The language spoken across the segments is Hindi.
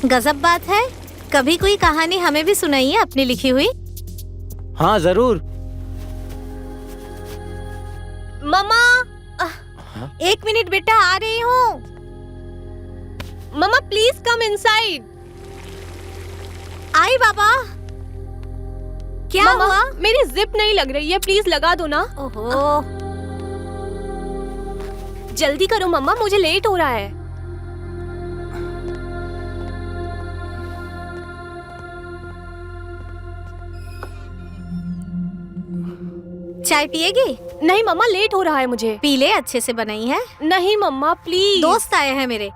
गजब बात है। कभी कोई कहानी हमें भी सुनाइए अपनी लिखी हुई। हाँ जरूर। मम्मा, एक मिनट बेटा, आ रही हूँ। मम्मा प्लीज कम इनसाइड। आई बाबा। क्या हुआ? मेरी जिप नहीं लग रही है, प्लीज लगा दो ना। ओहो। जल्दी करो मम्मा, मुझे लेट हो रहा है। चाय पिएगी? नहीं मम्मा, लेट हो रहा है मुझे। पी ले, अच्छे से बनाई है। नहीं मम्मा प्लीज। दोस्त आए हैं मेरे।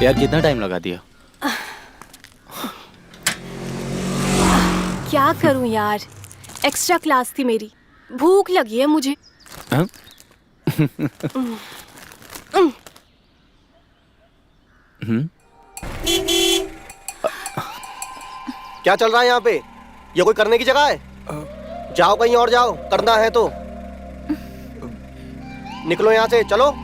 यार कितना टाइम लगा दिया? क्या करूं यार, एक्स्ट्रा क्लास थी मेरी। भूख लगी है मुझे। हाँ? क्या चल रहा है यहाँ पे? ये कोई करने की जगह है? जाओ कहीं और जाओ, करना है तो। निकलो यहाँ से, चलो।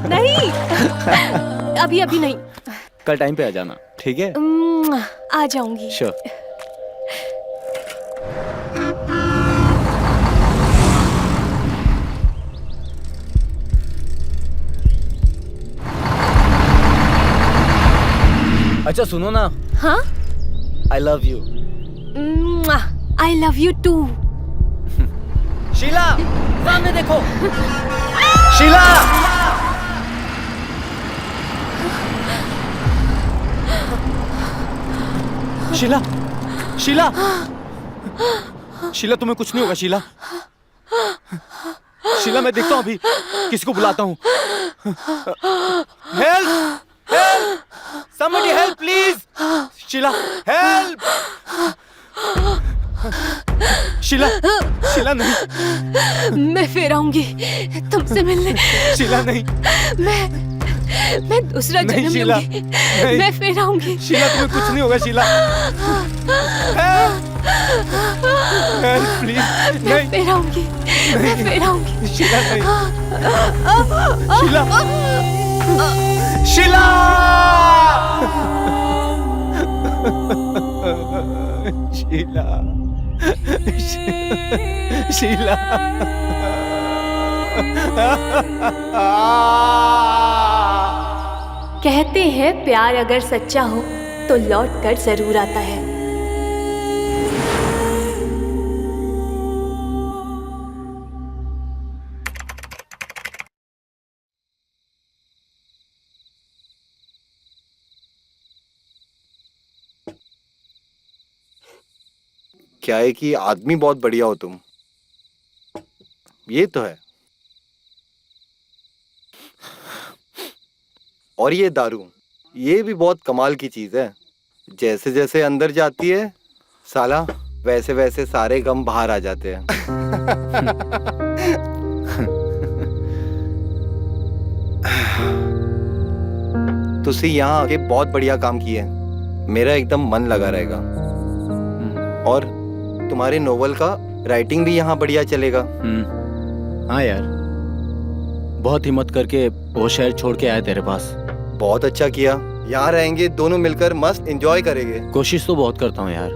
नहीं अभी अभी नहीं। कल टाइम पे आ जाना, ठीक है? आ जाऊंगी। श्योर। अच्छा सुनो ना। हाँ? I love you. I love you too. Sheila, सामने देखो। शीला! शीला, शीला, शीला तुम्हें कुछ नहीं होगा शीला। शीला मैं देखता हूँ अभी, किसी को बुलाता हूँ। Help! Help! Somebody help please! Sheela, help! Sheela, Sheela नहीं। मैं फिर आऊंगी तुमसे मिलने। शीला नहीं। मैं दूसरा नहीं जन्म शीला, लूंगी। नहीं। मैं फिर आऊंगी। शीला तुम्हें कुछ नहीं होगा शीला। Help please. मैं फिर आऊंगी। मैं फिर आऊंगी। शीला नहीं। शीला, शीला! शीला, शीला। कहते हैं प्यार अगर सच्चा हो तो लौट कर जरूर आता है। क्या है कि आदमी बहुत बढ़िया हो तुम, ये तो है। और ये दारू, ये भी बहुत कमाल की चीज है। जैसे जैसे अंदर जाती है साला, वैसे वैसे सारे गम बाहर आ जाते हैं। तुसी यहाँ आके बहुत बढ़िया काम किए, मेरा एकदम मन लगा रहेगा। और तुम्हारे नोवेल का राइटिंग भी यहाँ बढ़िया चलेगा। हाँ यार, बहुत हिम्मत करके वो शहर छोड़ के आया तेरे पास। बहुत अच्छा किया, यहाँ रहेंगे दोनों मिलकर मस्त एंजॉय करेंगे। कोशिश तो बहुत करता हूँ यार,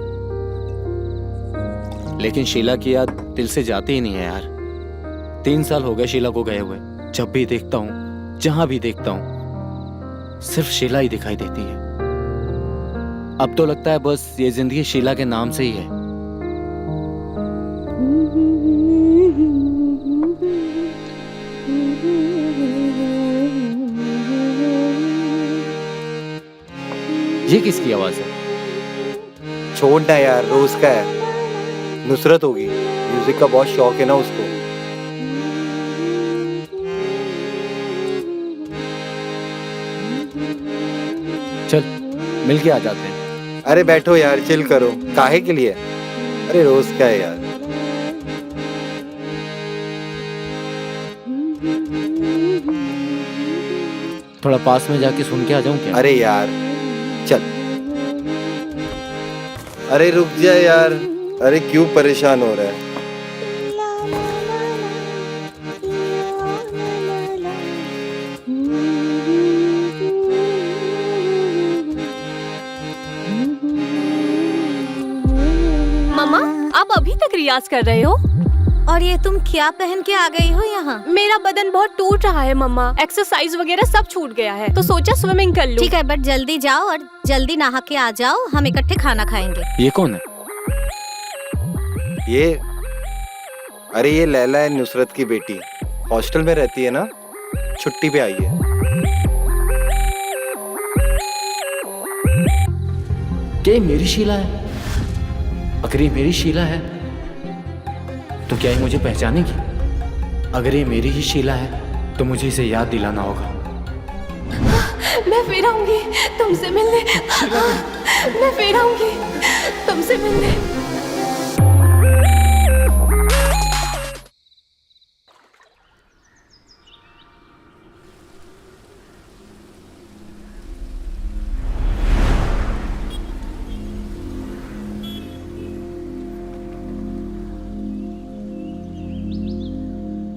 लेकिन शीला की याद दिल से जाती ही नहीं है यार। 3 साल हो गए शीला को गए हुए। जब भी देखता हूँ, जहां भी देखता हूँ, सिर्फ शीला ही दिखाई देती है। अब तो लगता है बस ये जिंदगी शीला के नाम से ही है। ये किसकी आवाज है? छोड़ना यार, रोज का है। नुसरत होगी, म्यूजिक का बहुत शौक है ना उसको। चल मिल के आ जाते हैं। अरे बैठो यार, चिल करो, काहे के लिए? अरे रोज का है यार। थोड़ा पास में जाके सुन के आ जाऊं क्या? अरे यार चल। अरे रुक जा यार, अरे क्यों परेशान हो रहा है? मम्मा, आप अभी तक रियाज कर रहे हो? और ये तुम क्या पहन के आ गई हो यहाँ? मेरा बदन बहुत टूट रहा है मम्मा, एक्सरसाइज वगैरह सब छूट गया है, तो सोचा स्विमिंग कर लूं। ठीक है, बट जल्दी जाओ और जल्दी नहा के आ जाओ, हम इकट्ठे खाना खाएंगे। ये कौन है? ये, अरे ये लैला है, नुसरत की बेटी। हॉस्टल में रहती है ना, छुट्टी पे आई है। क्या ये मेरी शीला है? अगर ये मेरी शीला है तो क्या ये मुझे पहचानेगी? अगर ये मेरी ही शीला है तो मुझे इसे याद दिलाना होगा। मैं फिर आऊंगी तुमसे मिलने। मैं फिर आऊंगी तुमसे मिलने।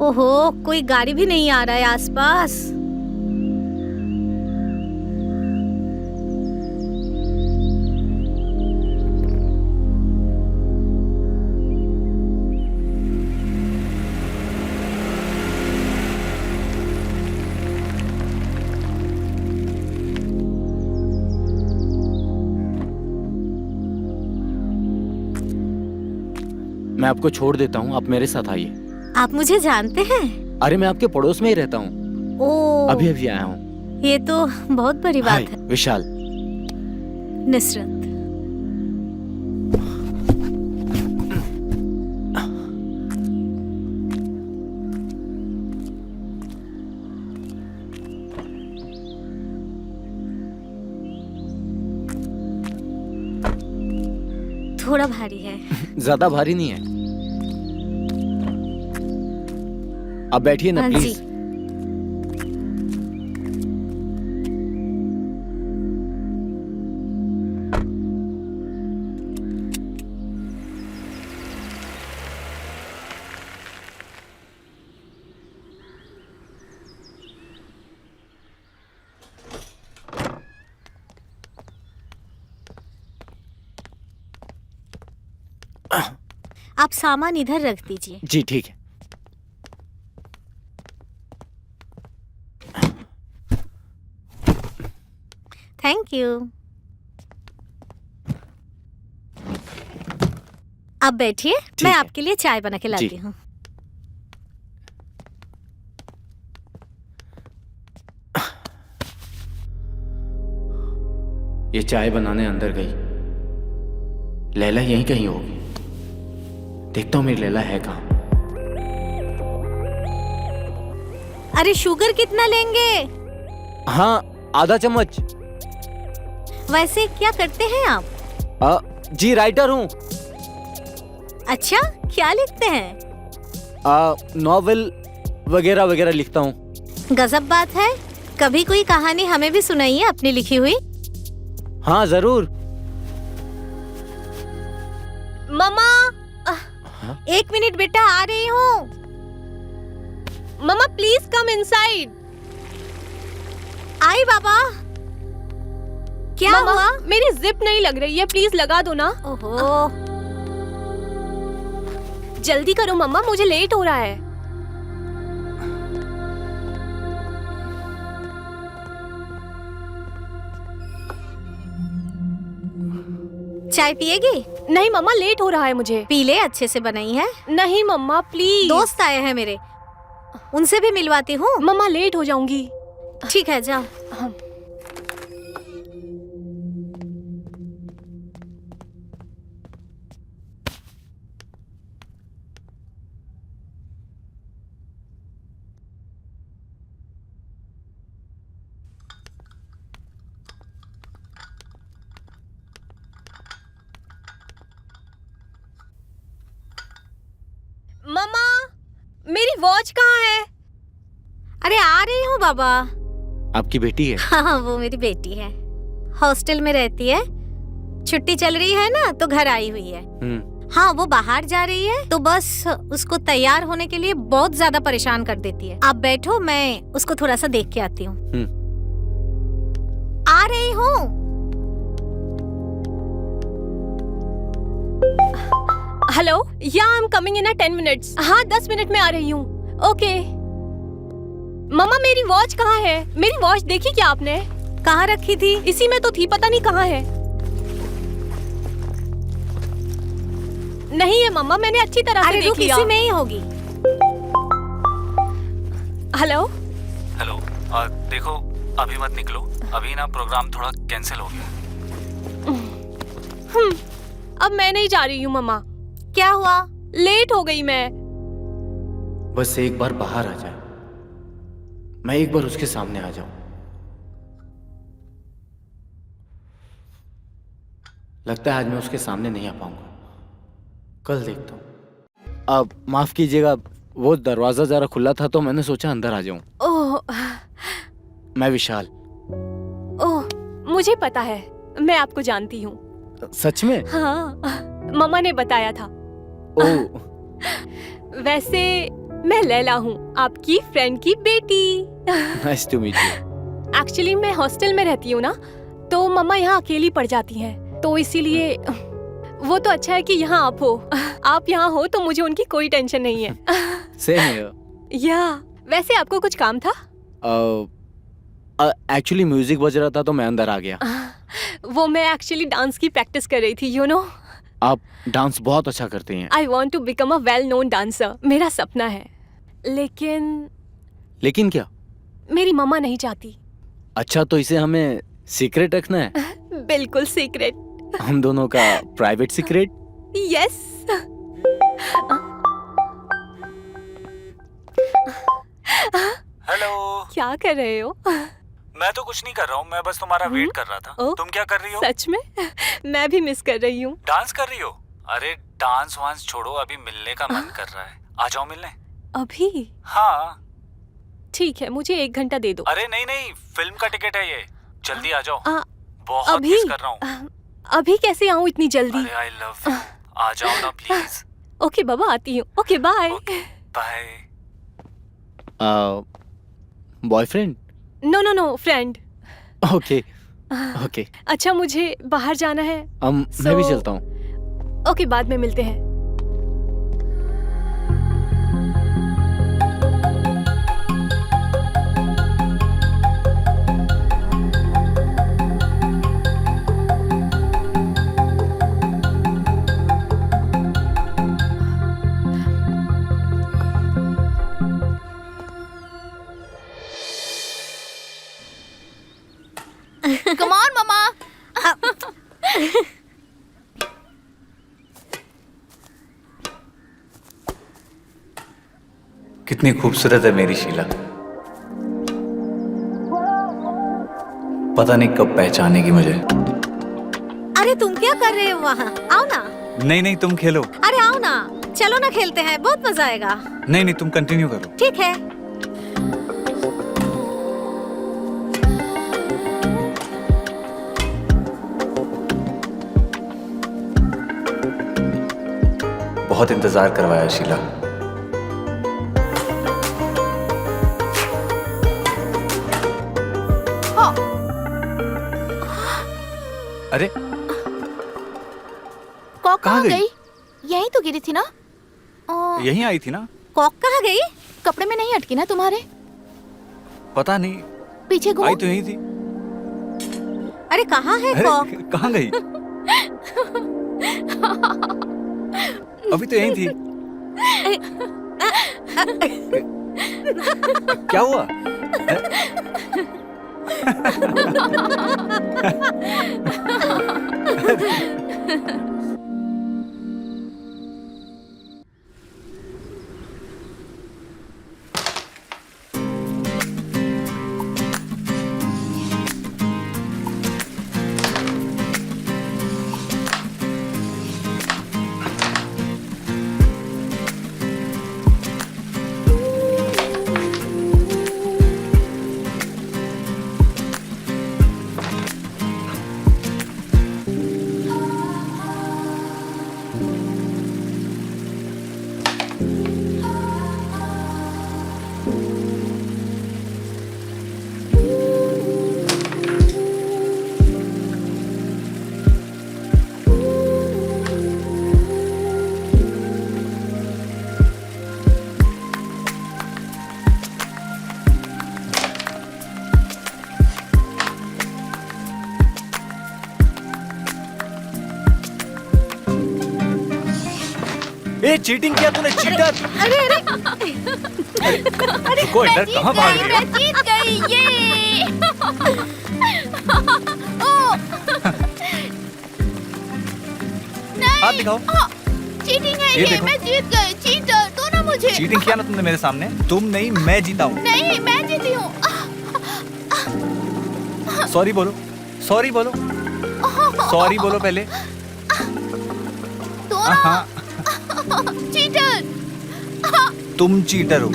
ओहो, कोई गाड़ी भी नहीं आ रहा है आसपास। मैं आपको छोड़ देता हूँ, आप मेरे साथ आइए। आप मुझे जानते हैं? अरे मैं आपके पड़ोस में ही रहता हूँ। ओ, अभी अभी आया हूँ। ये तो बहुत बड़ी हाय, बात है। विशाल। नुसरत। थोड़ा भारी है। ज्यादा भारी नहीं है। अब बैठिए ना हाँ प्लीज। जी। आप सामान इधर रख दीजिए। जी ठीक है। Thank you. आप बैठिए, मैं है। आपके लिए चाय बना के लाती जी। हूँ। ये चाय बनाने अंदर गई। लैला यहीं कहीं होगी। देखता हूँ मेरी लैला है कहाँ। अरे शुगर कितना लेंगे? हाँ आधा चम्मच। वैसे क्या करते हैं आप? जी राइटर हूँ। अच्छा, क्या लिखते हैं? नॉवेल वगैरह वगैरह लिखता हूँ। गजब बात है। कभी कोई कहानी हमें भी सुनाइए अपनी लिखी हुई। हाँ जरूर। मम्मा, 1 मिनट बेटा, आ रही हूँ। मम्मा प्लीज कम इनसाइड। आई बाबा। क्या हुआ? मेरी जिप नहीं लग रही है, प्लीज लगा दो ना। ओहो, जल्दी करो मम्मा, मुझे लेट हो रहा है। चाय पिएगी? नहीं मम्मा, लेट हो रहा है मुझे। पी ले, अच्छे से बनाई है। नहीं मम्मा प्लीज। दोस्त आए हैं मेरे, उनसे भी मिलवाती हूँ। मम्मा लेट हो जाऊंगी। ठीक है, जाओ। मम्मा, मेरी वॉच कहाँ है? अरे आ रही हूँ बाबा। आपकी बेटी है? हाँ, वो मेरी बेटी है, हॉस्टल में रहती है। छुट्टी चल रही है ना, तो घर आई हुई है। हाँ, वो बाहर जा रही है, तो बस उसको तैयार होने के लिए बहुत ज्यादा परेशान कर देती है। आप बैठो, मैं उसको थोड़ा सा देख के आती हूँ। आ रही हूँ। हेलो, या I am coming in 10 minutes. हाँ 10 मिनट में आ रही हूँ। ओके। मम्मा मेरी वॉच कहाँ है? मेरी वॉच देखी क्या आपने? कहाँ रखी थी? इसी में तो थी, पता नहीं कहाँ है। नहीं है मम्मा, मैंने अच्छी तरह से देख लिया। इसी में ही होगी। हेलो हेलो, देखो अभी मत निकलो, अभी ना प्रोग्राम थोड़ा कैंसिल हो गया। अब मैं नहीं जा रही हूँ मम्मा। क्या हुआ? लेट हो गई मैं। बस एक बार बाहर आ जाए, मैं एक बार उसके सामने आ जाऊं। लगता है आज मैं उसके सामने नहीं आ पाऊंगा, कल देखता हूं। अब माफ कीजिएगा, वो दरवाजा जरा खुला था तो मैंने सोचा अंदर आ जाऊं। ओह, मैं विशाल। ओह, मुझे पता है, मैं आपको जानती हूँ। सच में? हाँ, मम्मा ने बताया था। ओह। वैसे मैं लैला हूँ, आपकी फ्रेंड की बेटी। Nice to meet you. Actually मैं हॉस्टल में रहती हूँ ना, तो मम्मा यहाँ अकेली पड़ जाती हैं, तो इसीलिए वो तो अच्छा है कि यहाँ आप हो। आप यहाँ हो तो मुझे उनकी कोई टेंशन नहीं है। Same here. या वैसे आपको कुछ काम था? एक्चुअली म्यूजिक बज रहा था तो मैं अंदर आ गया। वो मैं एक्चुअली डांस की प्रैक्टिस कर रही थी, यू नो। आप डांस बहुत अच्छा करते हैं। I want to become a well known dancer, मेरा सपना है। लेकिन क्या? मेरी मम्मा नहीं चाहती। अच्छा, तो इसे हमें सीक्रेट रखना है? बिल्कुल सीक्रेट। हम दोनों का प्राइवेट सीक्रेट? यस। हेलो, क्या कर रहे हो? मैं तो कुछ नहीं कर रहा हूँ, मैं बस तुम्हारा वेट कर रहा था। ओह, तुम क्या कर रही हो? सच में? मैं भी मिस कर रही हूँ। डांस कर रही हो? अरे डांस वांस छोड़ो, अभी मिलने का मन कर रहा है, आ जाओ मिलने। अभी? हाँ ठीक है, मुझे 1 घंटा दे दो। अरे नहीं नहीं, फिल्म का टिकट है ये, जल्दी आ जाओ। बहुत अभी? मिस कर रहा हूँ। अभी कैसे आऊँ इतनी जल्दी? अरे आई लव यू, आ जाओ ना प्लीज। ओके बाबा, आती हूँ। Okay bye. Bye. Boyfriend? No no no, friend. Okay okay. अच्छा, मुझे बाहर जाना है। मैं भी चलता हूँ। ओके, बाद में मिलते हैं। Come on, मम्मा। कितनी खूबसूरत है मेरी शीला। पता नहीं कब पहचानेगी मुझे। अरे तुम क्या कर रहे हो वहाँ? आओ ना। नहीं नहीं, तुम खेलो। अरे आओ ना, चलो ना खेलते हैं, बहुत मजा आएगा। नहीं नहीं, तुम कंटिन्यू करो। ठीक है। बहुत इंतजार करवाया शीला। अरे कॉक कहाँ कहाँ गई? गई? यहीं तो गिरी थी ना? यहीं आई थी ना? कॉक कहाँ गई? कपड़े में नहीं अटकी ना तुम्हारे? पता नहीं, पीछे घूमो। आई तो यहीं थी। अरे कहाँ है अरे कॉक? कहाँ गई? अभी तो यहीं थी। क्या हुआ? ए, चीटिंग किया तूने, चीटर! अरे अरे रुको इधर, कहाँ भाग रही हो? मैं जीत गई, ये! हाथ दिखाओ। चीटिंग है ये ये, देखो। मैं जीत गई। चीटर, दो ना मुझे। चीटिंग किया ना तुमने मेरे सामने। तुम नहीं, मैं जीता हूँ। नहीं, मैं जीती हूँ। सॉरी बोलो, सॉरी बोलो, सॉरी बोलो पहले। दो ना। हाँ, चीटर। तुम चीटर हो।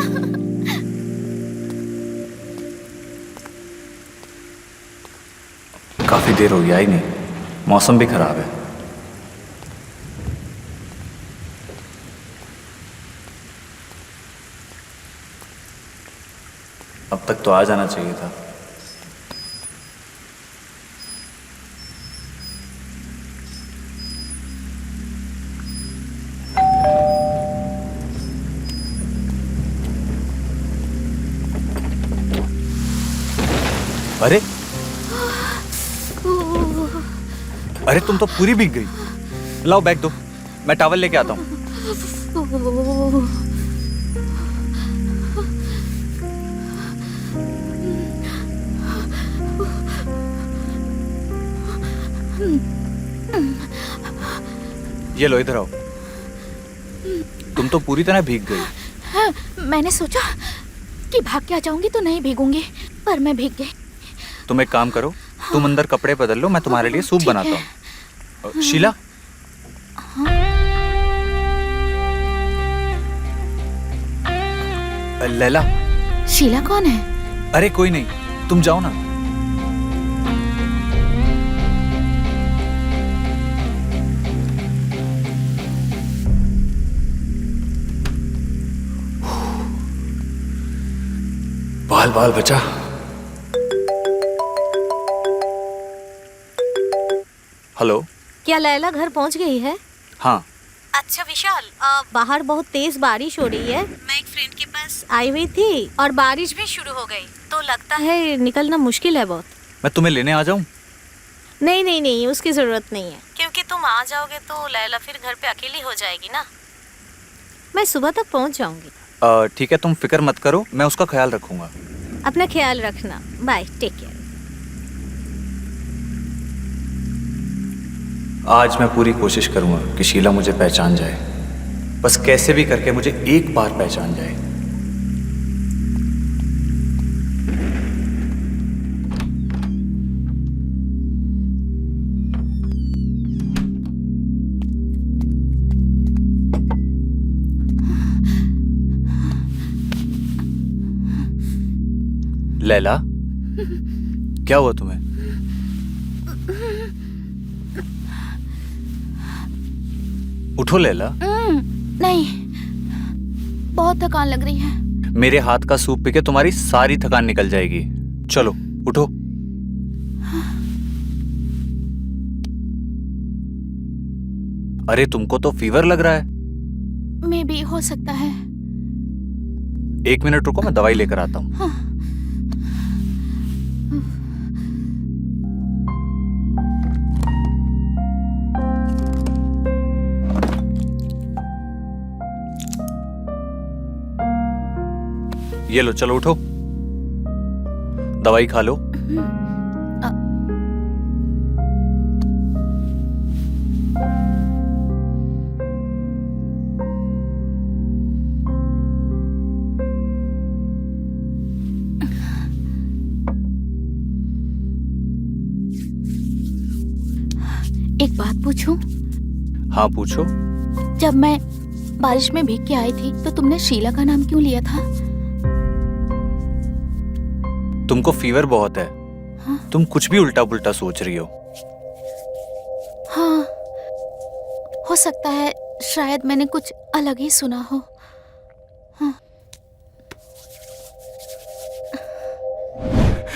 काफी देर हो गया ही नहीं, मौसम भी खराब है। अब तक तो आ जाना चाहिए था। अरे अरे, तुम तो पूरी भीग गई। लाओ बैग दो, मैं टॉवल लेके आता हूँ। ये लो, इधर आओ। तुम तो पूरी तरह भीग गई। मैंने सोचा कि भाग के आ जाऊंगी तो नहीं भीगूंगी, पर मैं भीग गई। तुम एक काम करो, तुम अंदर कपड़े बदल लो, मैं तुम्हारे लिए सूप ठीक बनाता है। हूँ। शीला, लैला। शीला कौन है? अरे कोई नहीं, तुम जाओ ना। बाल बाल बचा। हेलो। क्या लैला घर पहुंच गई है? हाँ। अच्छा विशाल, बाहर बहुत तेज बारिश हो रही है। मैं एक फ्रेंड के पास आई हुई थी और बारिश भी शुरू हो गई, तो लगता है निकलना मुश्किल है बहुत। मैं तुम्हें लेने आ जाऊं? नहीं नहीं नहीं, उसकी जरूरत नहीं है, क्योंकि तुम आ जाओगे तो लैला फिर घर पे अकेली हो जाएगी ना। मैं सुबह तक पहुंच जाऊंगी। ठीक है, तुम फिक्र मत करो, मैं उसका ख्याल रखूंगा। अपना ख्याल रखना। Bye, take care. आज मैं पूरी कोशिश करूंगा कि शीला मुझे पहचान जाए, बस कैसे भी करके मुझे एक बार पहचान जाए। लैला, क्या हुआ तुम्हें? उठो लैला। नहीं, बहुत थकान लग रही है। मेरे हाथ का सूप पी के तुम्हारी सारी थकान निकल जाएगी। चलो उठो। अरे तुमको तो फीवर लग रहा है। मे भी हो सकता है। 1 मिनट रुको, मैं दवाई लेकर आता हूँ। ये लो, चलो उठो, दवाई खा लो। एक बात पूछूं? हाँ पूछो। जब मैं बारिश में भीग के आई थी तो तुमने शीला का नाम क्यों लिया था? तुमको फीवर बहुत है। हाँ? तुम कुछ भी उल्टा पुल्टा सोच रही हो। हाँ, हो सकता है, शायद मैंने कुछ अलग ही सुना हो। हाँ।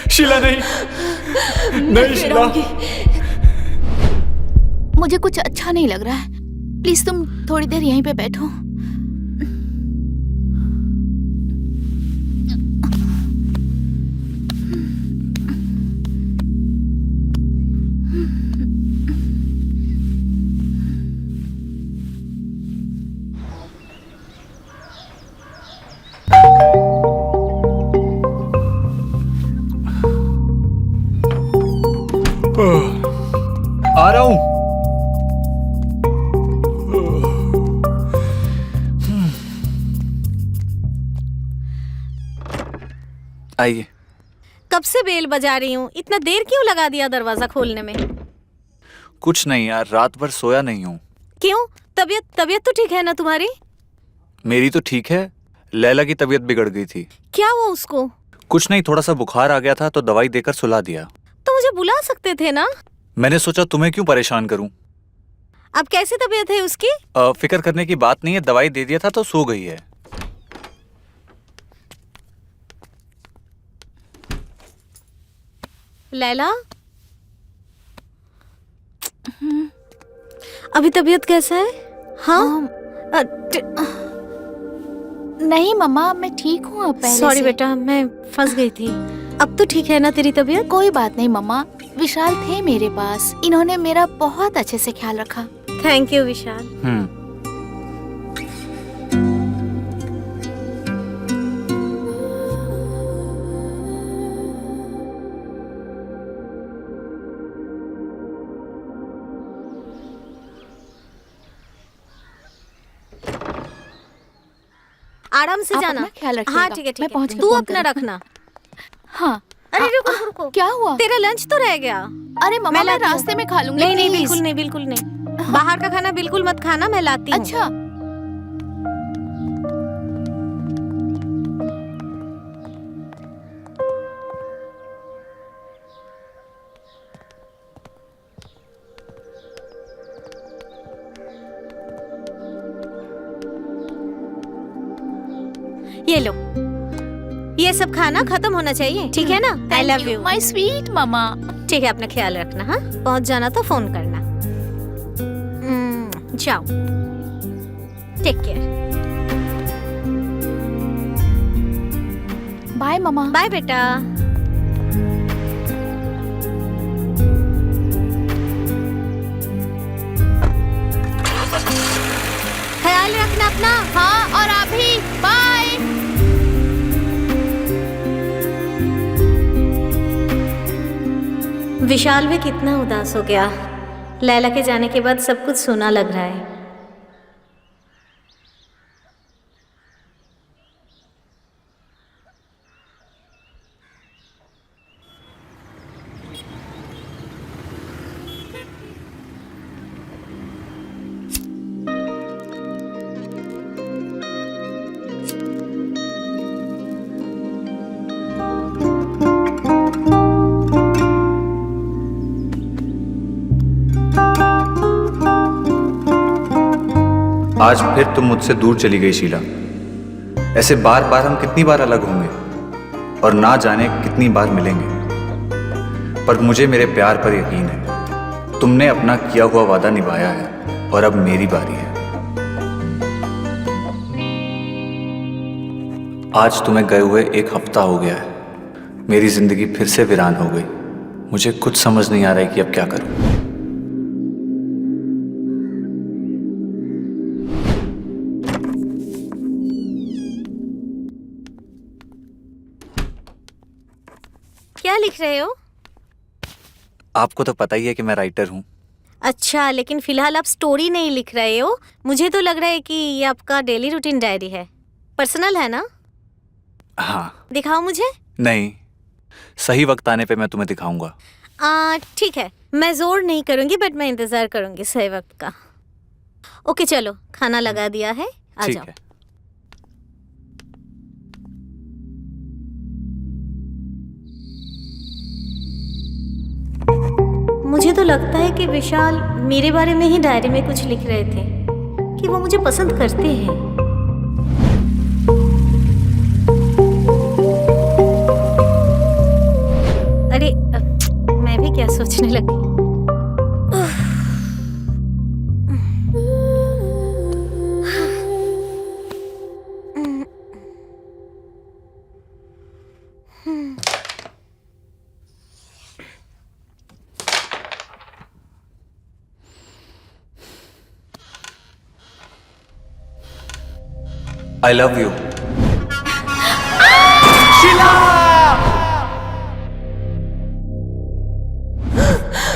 शीला नहीं, नहीं शीला। मुझे कुछ अच्छा नहीं लग रहा है। प्लीज तुम थोड़ी देर यहीं पे बैठो। आ रहा हूं। आइए। कब से बेल बजा रही हूँ, इतना देर क्यों लगा दिया दरवाजा खोलने में? कुछ नहीं यार, रात भर सोया नहीं हूँ। क्यों? तबीयत तो ठीक है ना तुम्हारी? मेरी तो ठीक है, लैला की तबीयत बिगड़ गई थी। क्या हुआ उसको? कुछ नहीं, थोड़ा सा बुखार आ गया था तो दवाई देकर सुला दिया। तो मुझे बुला सकते थे ना? मैंने सोचा तुम्हें क्यों परेशान करूं। अब कैसी तबीयत है उसकी? फिक्र करने की बात नहीं है, दवाई दे दिया था तो सो गई है। लैला, अभी तबीयत कैसा है? हाँ? नहीं मम्मा, मैं ठीक हूँ अब पहले सॉरी से। बेटा, मैं फंस गई थी। अब तो ठीक है ना तेरी तबीयत? कोई बात नहीं मम्मा, विशाल थे मेरे पास, इन्होंने मेरा बहुत अच्छे से ख्याल रखा। थैंक यू विशाल। आराम से आप जाना। अपना ख्याल रखिएगा। हाँ ठीक है, मैं पहुंच के तू फोन अपना करूँ। रखना। हाँ। अरे रुको रुको, क्या हुआ? तेरा लंच तो रह गया। अरे मम्मा, मैं लाती हूँ। रास्ते में खा लूंगी। नहीं नहीं, please। बिल्कुल नहीं, बिल्कुल नहीं। बाहर का खाना बिल्कुल मत खाना, मैं लाती हूँ। अच्छा। ये लो, ये सब खाना खत्म होना चाहिए, ठीक है ना? I love you my sweet mama. ठीक है, अपना ख्याल रखना। हाँ, पहुंच जाना तो फोन करना। जाओ, टेक केयर। बाय मम्मा। बाय बेटा। ख्याल रखना अपना। हाँ, और आप भी। बाय। विशाल भी कितना उदास हो गया। लैला के जाने के बाद सब कुछ सूना लग रहा है। आज फिर तुम मुझसे दूर चली गई शीला। ऐसे बार बार हम कितनी बार अलग होंगे और ना जाने कितनी बार मिलेंगे, पर मुझे मेरे प्यार पर यकीन है। तुमने अपना किया हुआ वादा निभाया है और अब मेरी बारी है। आज तुम्हें गए हुए 1 हफ्ता हो गया है। मेरी जिंदगी फिर से वीरान हो गई। मुझे कुछ समझ नहीं आ रहा है कि अब क्या करूं। क्या लिख रहे हो? आपको तो पता ही है कि मैं राइटर हूँ। अच्छा, लेकिन फिलहाल आप स्टोरी नहीं लिख रहे हो। मुझे तो लग रहा है कि ये आपका डेली रूटीन डायरी है। पर्सनल है ना? हाँ। दिखाओ मुझे। नहीं, सही वक्त आने पे मैं तुम्हें दिखाऊंगा। ठीक है, मैं जोर नहीं करूंगी, बट मैं इंतजार करूंगी सही वक्त का। ओके चलो, खाना लगा दिया है, आ ठीक जाओ। है। मुझे तो लगता है कि विशाल मेरे बारे में ही डायरी में कुछ लिख रहे थे कि वो मुझे पसंद करते हैं। अरे मैं भी क्या सोचने लगी। I love you.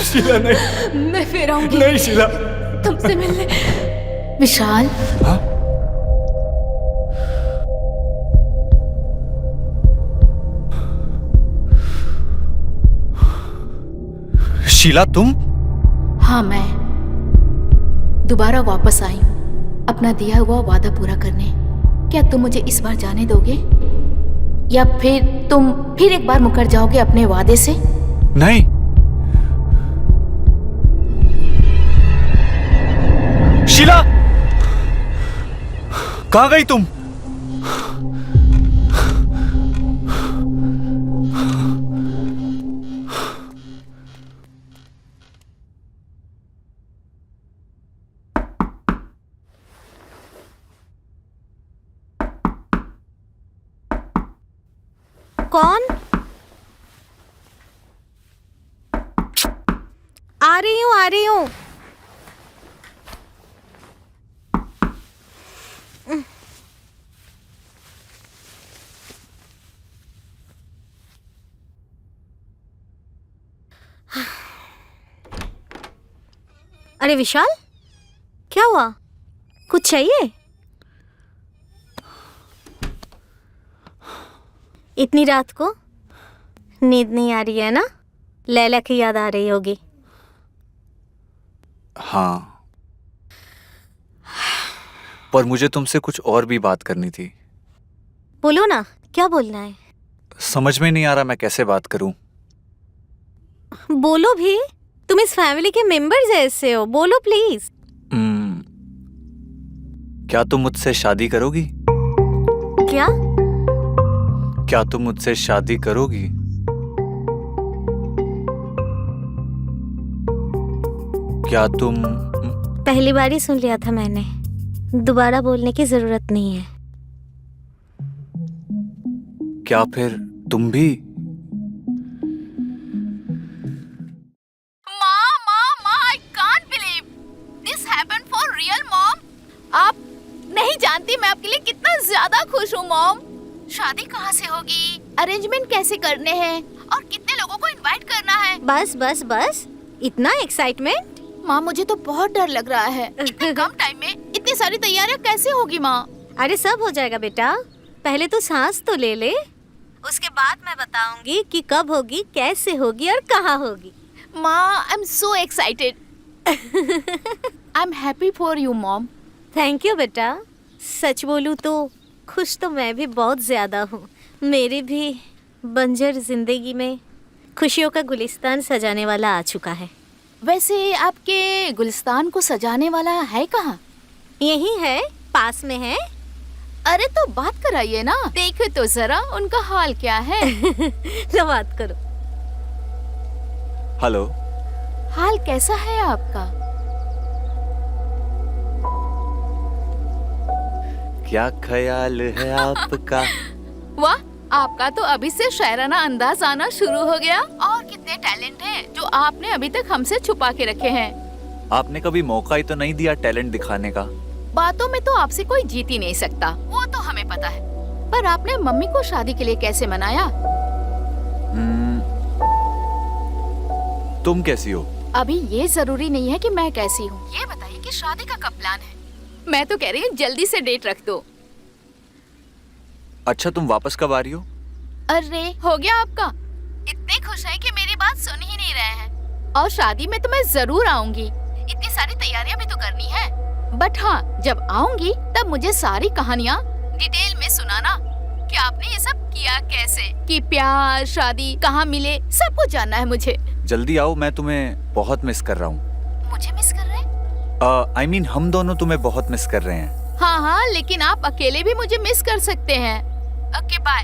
शीला नहीं, मैं फिर आऊंगी नहीं शीला। तुमसे मिलने। विशाल, हाँ? शीला तुम? हाँ मैं दोबारा वापस आई हूँ अपना दिया हुआ वादा पूरा करने। क्या तुम मुझे इस बार जाने दोगे या फिर तुम फिर एक बार मुकर जाओगे अपने वादे से? नहीं। शीला, कहाँ गई तुम? कौन? आ रही हूँ, आ रही हूँ। अरे विशाल, क्या हुआ? कुछ चाहिए? इतनी रात को नींद नहीं आ रही है ना? लैला की याद आ रही होगी। हाँ, पर मुझे तुमसे कुछ और भी बात करनी थी। बोलो ना, क्या बोलना है? समझ में नहीं आ रहा मैं कैसे बात करूं। बोलो भी, तुम इस फैमिली के मेंबर जैसे हो, बोलो प्लीज। क्या तुम मुझसे शादी करोगी? क्या? क्या तुम मुझसे शादी करोगी? क्या तुम? पहली बार ही सुन लिया था मैंने, दोबारा बोलने की जरूरत नहीं है। क्या फिर तुम भी? I can't believe this happened for real, mom. आप नहीं जानती मैं आपके लिए कितना ज्यादा खुश हूँ, मॉम। शादी कहाँ से होगी, अरेंजमेंट कैसे करने हैं और कितने लोगों को इनवाइट करना है? बस बस बस, इतना एक्साइटमेंट? माँ मुझे तो बहुत डर लग रहा है। इतने कम टाइम में इतनी सारी तैयारियाँ कैसे होगी माँ? अरे सब हो जाएगा बेटा, पहले तो सांस तो ले ले, उसके बाद मैं बताऊंगी कि कब होगी, कैसे होगी और कहाँ होगी। माँ, I am so excited. I am happy for you mom. Thank you बेटा। सच बोलूं तो खुश तो मैं भी बहुत ज़्यादा हूँ। मेरी भी बंजर जिंदगी में खुशियों का गुलिस्तान सजाने वाला आ चुका है। वैसे आपके गुलिस्तान को सजाने वाला है कहाँ? यही है, पास में है। अरे तो बात कराइए ना, देखो तो जरा उनका हाल क्या है। लो बात करो। हेलो। हाल कैसा है आपका? क्या ख्याल है आपका? वाह, आपका तो अभी से शायराना अंदाज आना शुरू हो गया। और कितने टैलेंट हैं जो आपने अभी तक हमसे छुपा के रखे हैं। आपने कभी मौका ही तो नहीं दिया टैलेंट दिखाने का। बातों में तो आपसे कोई जीत ही नहीं सकता, वो तो हमें पता है। पर आपने मम्मी को शादी के लिए कैसे मनाया? तुम कैसी हो? अभी ये जरूरी नहीं है कि मैं कैसी हूँ, ये बताइए कि शादी का कब प्लान है? मैं तो कह रही हूँ जल्दी से डेट रख दो। अच्छा, तुम वापस कब आ रही हो? अरे हो गया आपका? इतने खुश है कि मेरी बात सुन ही नहीं रहे हैं। और शादी में तो मैं जरूर आऊंगी, इतनी सारी तैयारियां भी तो करनी है। बट हाँ, जब आऊंगी तब मुझे सारी कहानियाँ डिटेल में सुनाना कि आपने ये सब किया कैसे, कि प्यार शादी कहाँ मिले, सब कुछ जानना है मुझे। जल्दी आओ, मैं तुम्हें बहुत मिस कर रहा हूँ। मुझे मिस कर रहे हैं? I mean, हम दोनों तुम्हें बहुत मिस कर रहे हैं। हाँ हाँ, लेकिन आप अकेले भी मुझे मिस कर सकते हैं। ओके बाय,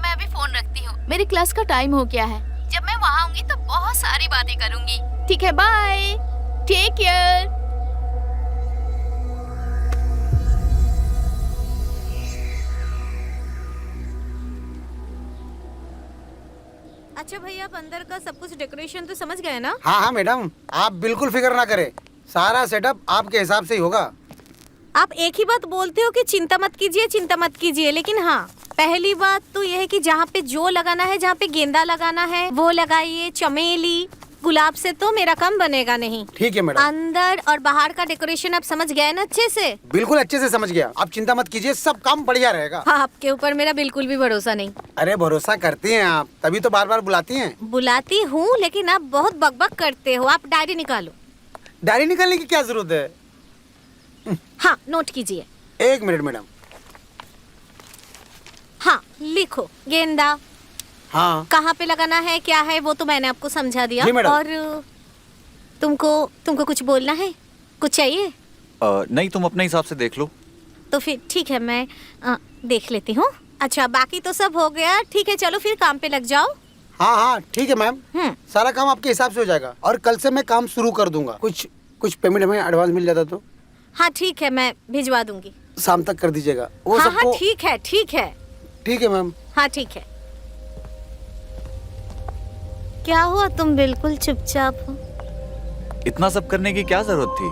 मैं अभी फोन रखती हूँ, मेरी क्लास का टाइम हो गया है। जब मैं वहाँ आऊंगी तो बहुत सारी बातें करूंगी। ठीक है, बाय, टेक केयर। अच्छा भैया, आप अंदर का सब कुछ डेकोरेशन तो समझ गए ना? हाँ हाँ मैडम, आप बिल्कुल फिक्र ना करें, सारा सेटअप आपके हिसाब से ही होगा। आप एक ही बात बोलते हो कि चिंता मत कीजिए, चिंता मत कीजिए, लेकिन हाँ, पहली बात तो यह है कि जहाँ पे जो लगाना है, जहाँ पे गेंदा लगाना है वो लगाइए। चमेली गुलाब से तो मेरा काम बनेगा नहीं। ठीक है मैडम। अंदर और बाहर का डेकोरेशन आप समझ गए ना अच्छे से? बिल्कुल अच्छे से समझ गया, आप चिंता मत कीजिए, सब काम बढ़िया रहेगा। हाँ, आपके ऊपर मेरा बिल्कुल भी भरोसा नहीं। अरे भरोसा करती हैं आप, तभी तो बार बार बुलाती हैं। बुलाती हूँ, लेकिन आप बहुत बकबक करते हो। आप डायरी निकालो। डायरी निकालने की क्या जरूरत है? हाँ, नोट कीजिए। 1 मिनट मैडम। हाँ, लिखो गेंदा। हाँ। कहाँ पे लगाना है, क्या है, वो तो मैंने आपको समझा दिया। जी मैडम। और तुमको कुछ बोलना है, कुछ चाहिए? नहीं, तुम अपने हिसाब से देख लो। तो फिर ठीक है, मैं देख लेती हूँ। अच्छा, बाकी तो सब हो गया। ठीक है, चलो फिर काम पे लग जाओ। हाँ हाँ ठीक है मैम, सारा काम आपके हिसाब से हो जाएगा और कल से मैं काम शुरू कर दूंगा। कुछ पेमेंट हमें एडवांस मिल जाता तो। हाँ ठीक है, मैं भिजवा दूंगी। शाम तक कर दीजिएगा वो हाँ सबको। हाँ ठीक है, ठीक है। ठीक है मैम। हाँ ठीक है। क्या हुआ, तुम बिल्कुल चुपचाप हो? इतना सब करने की क्या जरूरत थी?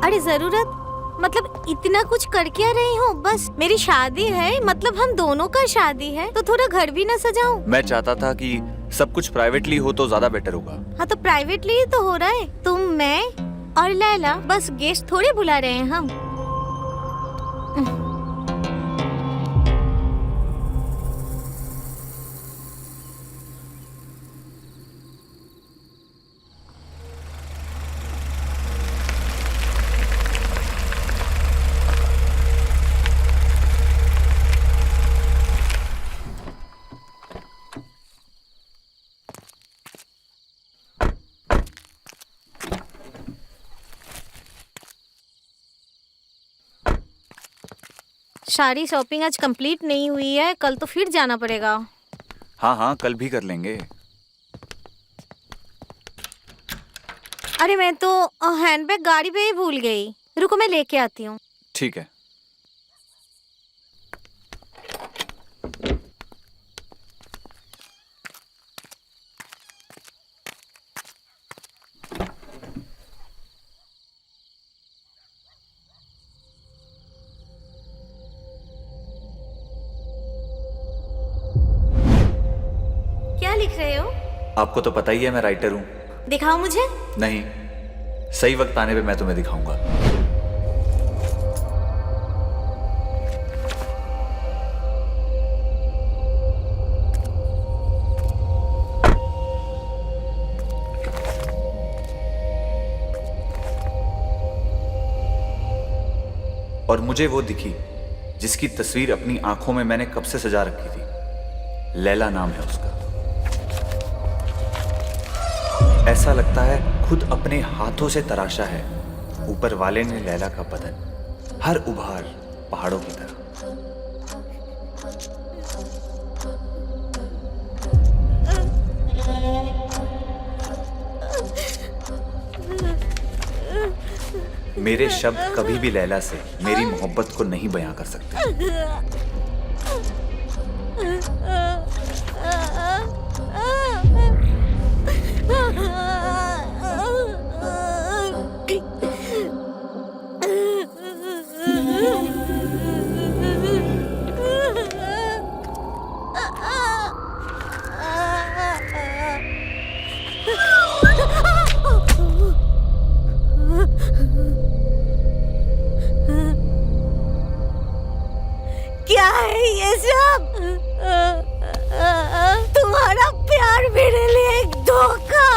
अरे जरूरत मतलब इतना कुछ कर क्या रही हूँ? बस मेरी शादी है, मतलब हम दोनों का शादी है, तो थोड़ा घर भी ना सजाऊं? मैं चाहता था कि सब कुछ प्राइवेटली हो तो ज्यादा बेटर होगा। हाँ तो प्राइवेटली ही तो हो रहा है। तुम, मैं और लैला, बस गेस्ट थोड़े बुला रहे हैं हम। सारी शॉपिंग आज कंप्लीट नहीं हुई है, कल तो फिर जाना पड़ेगा। हाँ हाँ, कल भी कर लेंगे। अरे मैं तो हैंडबैग गाड़ी पे ही भूल गई। रुको, मैं लेके आती हूँ। ठीक है। क्या लिख रहे हो? आपको तो पता ही है मैं राइटर हूँ। दिखाओ मुझे। नहीं, सही वक्त आने पे मैं तुम्हें दिखाऊंगा। और मुझे वो दिखी जिसकी तस्वीर अपनी आंखों में मैंने कब से सजा रखी थी। लैला नाम है उसका। ऐसा लगता है खुद अपने हाथों से तराशा है ऊपर वाले ने लैला का बदन। हर उभार पहाड़ों की तरह। मेरे शब्द कभी भी लैला से मेरी मोहब्बत को नहीं बयां कर सकते। क्या है ये सब? तुम्हारा प्यार मेरे लिए एक धोखा।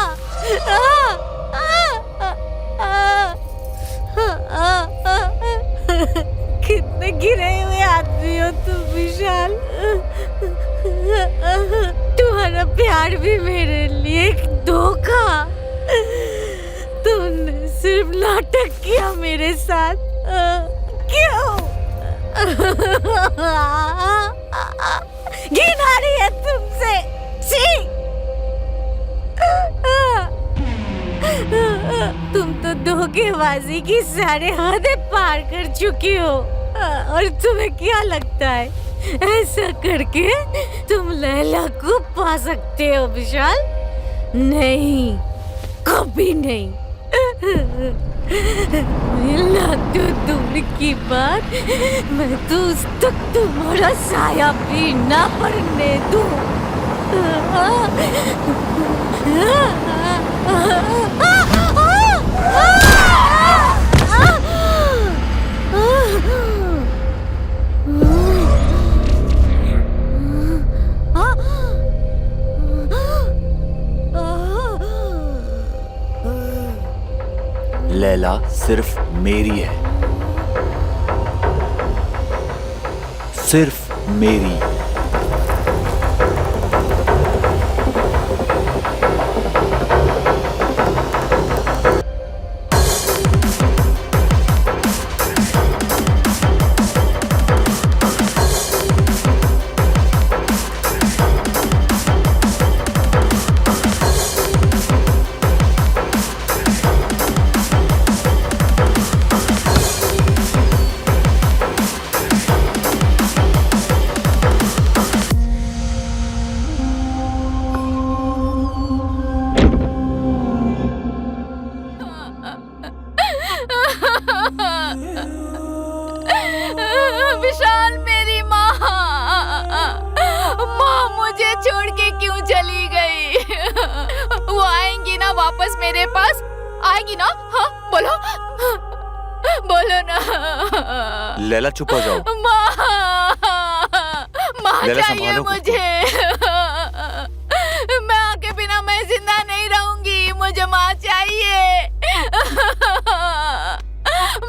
कितने गिरे हुए आदमी हो तुम विशाल। तुम्हारा प्यार भी मेरे लिए एक धोखा। तुमने सिर्फ नाटक किया मेरे साथ। क्यों? घिन आ रही है तुमसे। छी! तुम तो धोखेबाजी की सारे हदें पार कर चुकी हो। और तुम्हें क्या लगता है ऐसा करके तुम लैला को पा सकते हो विशाल? नहीं, कभी नहीं। मिलना तो दूर की बात, मैं तो उस तक तुम्हारा साया भी ना पड़ने दूं। लैला सिर्फ मेरी है, सिर्फ मेरी। विशाल, मेरी माँ मुझे छोड़ के क्यों चली गई? वो आएंगी ना वापस मेरे पास? आएगी ना? हाँ बोलो, बोलो ना। लैला चुप हो जाओ। माँ लैला चाहिए संभालो। मुझे। मैं आके बिना मैं जिंदा नहीं रहूंगी। मुझे माँ चाहिए।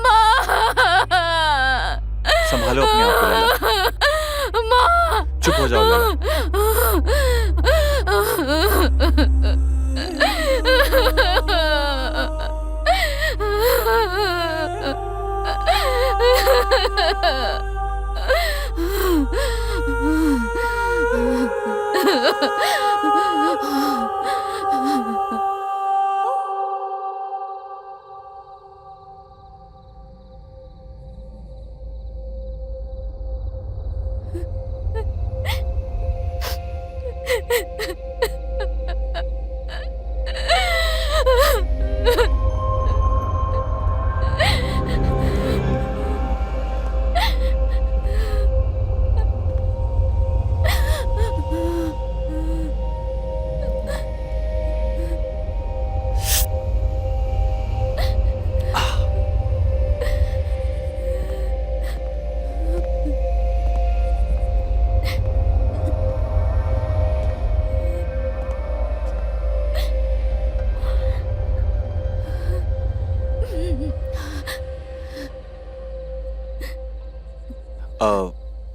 माँ, संभालो अपने आप को लैला। माँ, चुप हो जाओ लैला।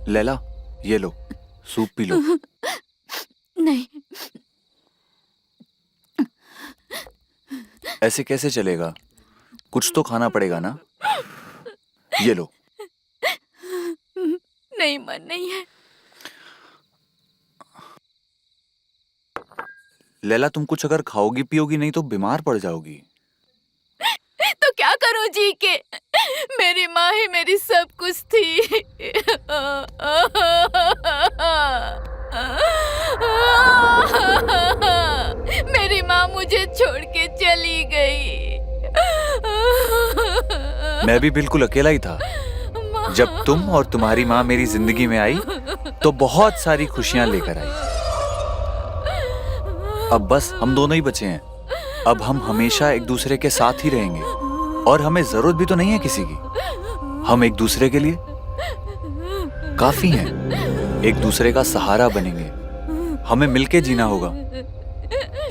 लैला, ये लो, सूप पी लो। नहीं, ऐसे कैसे चलेगा? कुछ तो खाना पड़ेगा ना। ये लो, नहीं, मन नहीं है। लैला, तुम कुछ अगर खाओगी पियोगी नहीं तो बीमार पड़ जाओगी। तो क्या करूं जी के? मेरी माँ ही मेरी सब कुछ थी। मेरी माँ मुझे छोड़ के चली गई। मैं भी बिल्कुल अकेला ही था। जब तुम और तुम्हारी माँ मेरी जिंदगी में आई तो बहुत सारी खुशियां लेकर आई। अब बस हम दोनों ही बचे हैं। अब हम हमेशा एक दूसरे के साथ ही रहेंगे और हमें जरूरत भी तो नहीं है किसी की। हम एक दूसरे के लिए काफी हैं। एक दूसरे का सहारा बनेंगे। हमें मिलके जीना होगा।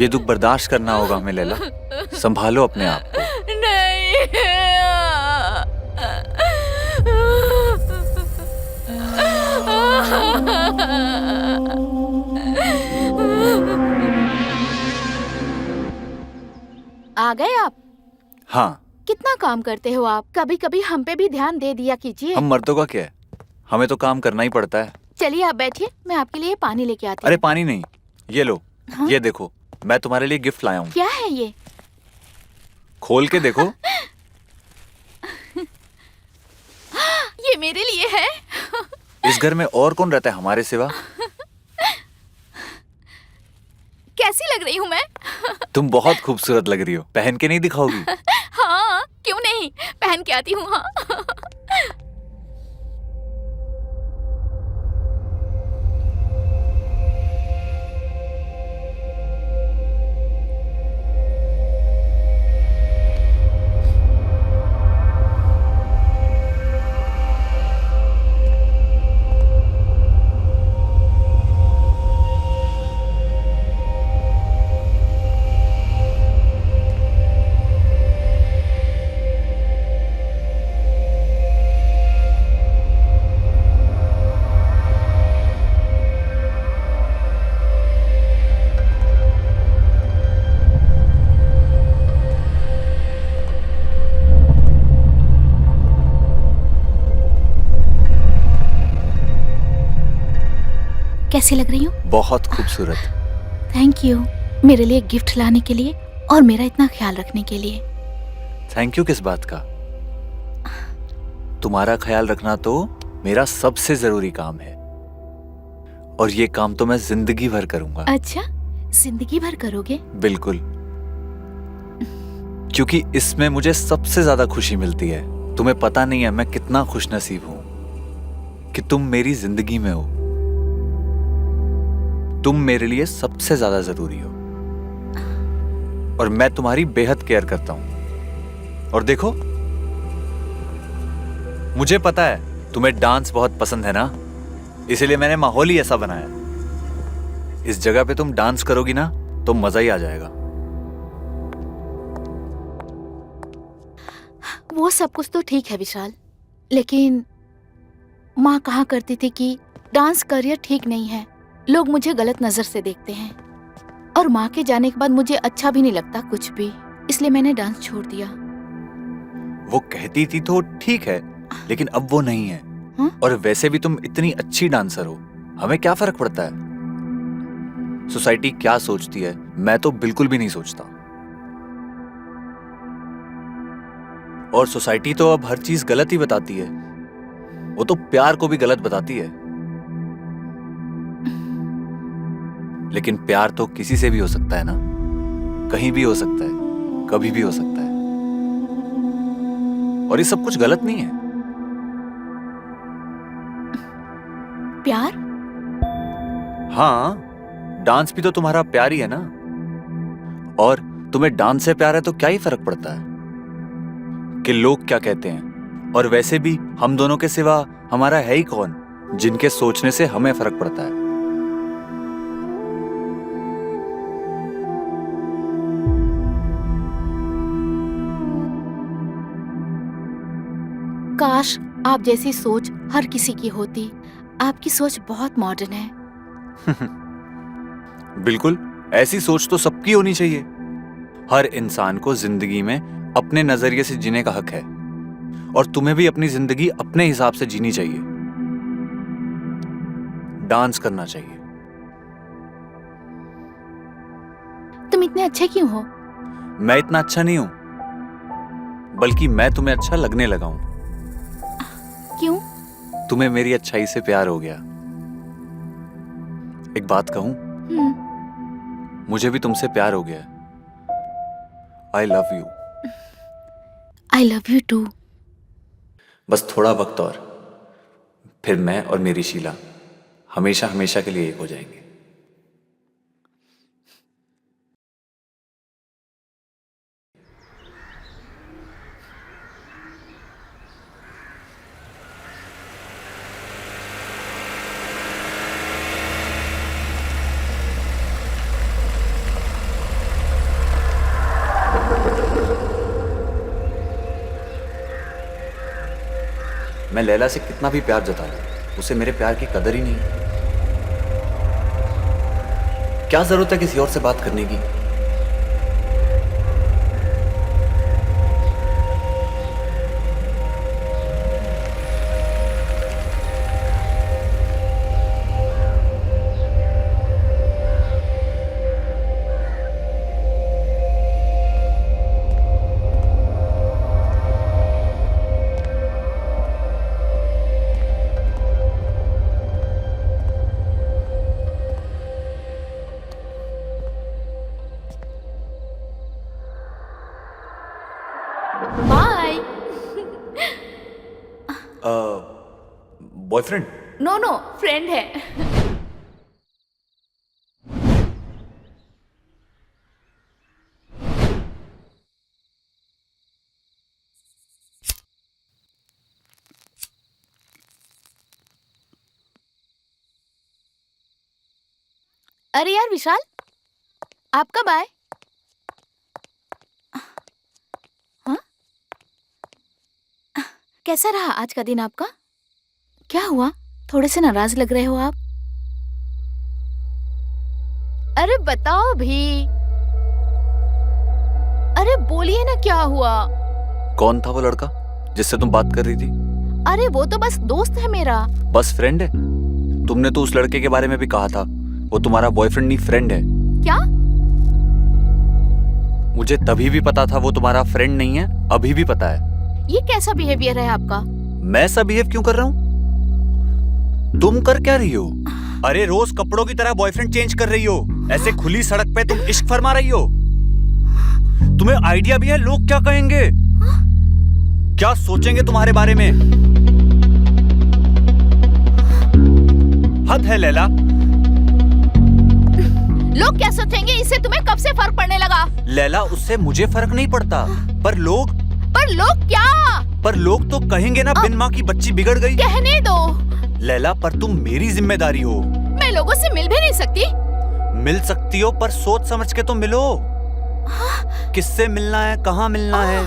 ये दुख बर्दाश्त करना होगा हमें लैला। संभालो अपने आप को। आ गए आप? हाँ। कितना काम करते हो आप? कभी कभी हम पे भी ध्यान दे दिया कीजिए। हम मर्दों का क्या है, हमें तो काम करना ही पड़ता है। चलिए आप बैठिए, मैं आपके लिए पानी लेके आती हूँ। अरे पानी नहीं, ये लो। हाँ? ये देखो, मैं तुम्हारे लिए गिफ्ट लाया हूँ। क्या है ये? खोल के देखो। ये मेरे लिए है। इस घर में और कौन रहता है हमारे सिवा? कैसी लग रही हूँ मैं? तुम बहुत खूबसूरत लग रही हो। पहन के नहीं दिखाओगी? हाँ, क्यों नहीं, पहन के आती हूँ। हाँ। कैसी लग रही हूँ? बहुत खूबसूरत। थैंक यू, मेरे लिए गिफ्ट लाने के लिए और मेरा इतना ख्याल रखने के लिए। थैंक यू किस बात का? तुम्हारा ख्याल रखना तो मेरा सबसे जरूरी काम है और ये काम तो मैं जिंदगी भर करूंगा। अच्छा, जिंदगी भर करोगे? बिल्कुल, क्योंकि इसमें मुझे सबसे ज्यादा खुशी मिलती है। तुम्हें पता नहीं है मैं कितना खुशनसीब हूं कि तुम मेरी जिंदगी में हो। तुम मेरे लिए सबसे ज्यादा जरूरी हो और मैं तुम्हारी बेहद केयर करता हूं। और देखो, मुझे पता है तुम्हें डांस बहुत पसंद है ना, इसलिए मैंने माहौल ही ऐसा बनाया। इस जगह पे तुम डांस करोगी ना तो मजा ही आ जाएगा। वो सब कुछ तो ठीक है विशाल, लेकिन माँ कहा करती थी कि डांस करियर ठीक नहीं है, लोग मुझे गलत नजर से देखते हैं और माँ के जाने के बाद मुझे अच्छा भी नहीं लगता कुछ भी, इसलिए मैंने डांस छोड़ दिया। वो कहती थी तो ठीक है, लेकिन अब वो नहीं है। हा? और वैसे भी तुम इतनी अच्छी डांसर हो, हमें क्या फर्क पड़ता है सोसाइटी क्या सोचती है? मैं तो बिल्कुल भी नहीं सोचता। और सोसाइटी तो अब हर चीज गलत ही बताती है। वो तो प्यार को भी गलत बताती है। लेकिन प्यार तो किसी से भी हो सकता है ना, कहीं भी हो सकता है, कभी भी हो सकता है। और ये सब कुछ गलत नहीं है। प्यार? हाँ, डांस भी तो तुम्हारा प्यार ही है ना। और तुम्हें डांस से प्यार है तो क्या ही फर्क पड़ता है कि लोग क्या कहते हैं। और वैसे भी हम दोनों के सिवा हमारा है ही कौन जिनके सोचने से हमें फर्क पड़ता है। काश आप जैसी सोच हर किसी की होती। आपकी सोच बहुत मॉडर्न है। बिल्कुल, ऐसी सोच तो सबकी होनी चाहिए। हर इंसान को जिंदगी में अपने नजरिए से जीने का हक है और तुम्हें भी अपनी जिंदगी अपने हिसाब से जीनी चाहिए। डांस करना चाहिए। तुम इतने अच्छे क्यों हो? मैं इतना अच्छा नहीं हूं, बल्कि मैं तुम्हें अच्छा लगने लगा हूं। क्यों? तुम्हें मेरी अच्छाई से प्यार हो गया। एक बात कहूं, मुझे भी तुमसे प्यार हो गया। I love you. I love you too. बस थोड़ा वक्त और, फिर मैं और मेरी शीला हमेशा हमेशा के लिए एक हो जाएंगे। मैं लैला से कितना भी प्यार जता लूं, उसे मेरे प्यार की कदर ही नहीं। क्या जरूरत है किसी और से बात करने की? Bye. Boyfriend? No no, friend है। अरे यार विशाल, आप कब आए? हाँ? कैसा रहा आज का दिन आपका? क्या हुआ? थोड़े से नाराज लग रहे हो आप। अरे बताओ भी। अरे बोलिए ना, क्या हुआ? कौन था वो लड़का जिससे तुम बात कर रही थी? अरे वो तो बस दोस्त है मेरा। बस फ्रेंड है? तुमने तो उस लड़के के बारे में भी कहा था वो तुम्हारा बॉयफ्रेंड नहीं, फ्रेंड है। क्या? मुझे तभी भी पता था वो तुम्हारा फ्रेंड नहीं है, अभी भी पता है। ये कैसा बिहेवियर है आपका? मैं ऐसा बिहेव क्यों कर रहा हूँ? तुम कर क्या रही हो? अरे रोज कपड़ों की तरह बॉयफ्रेंड चेंज कर रही हो, ऐसे खुली सड़क पे तुम इश्क फरमा रही हो। तुम्हें आइडिया भी है लोग क्या कहेंगे, क्या सोचेंगे तुम्हारे बारे में? हद है लैला। लोग क्या सोचेंगे इससे तुम्हें कब से फर्क पड़ने लगा? लैला उससे मुझे फर्क नहीं पड़ता, पर लोग क्या? पर लोग तो कहेंगे ना बिन माँ की बच्ची बिगड़ गई। कहने दो। लैला पर तुम मेरी जिम्मेदारी हो। मैं लोगों से मिल भी नहीं सकती? मिल सकती हो पर सोच समझ के तो मिलो। किससे मिलना है, कहाँ मिलना है?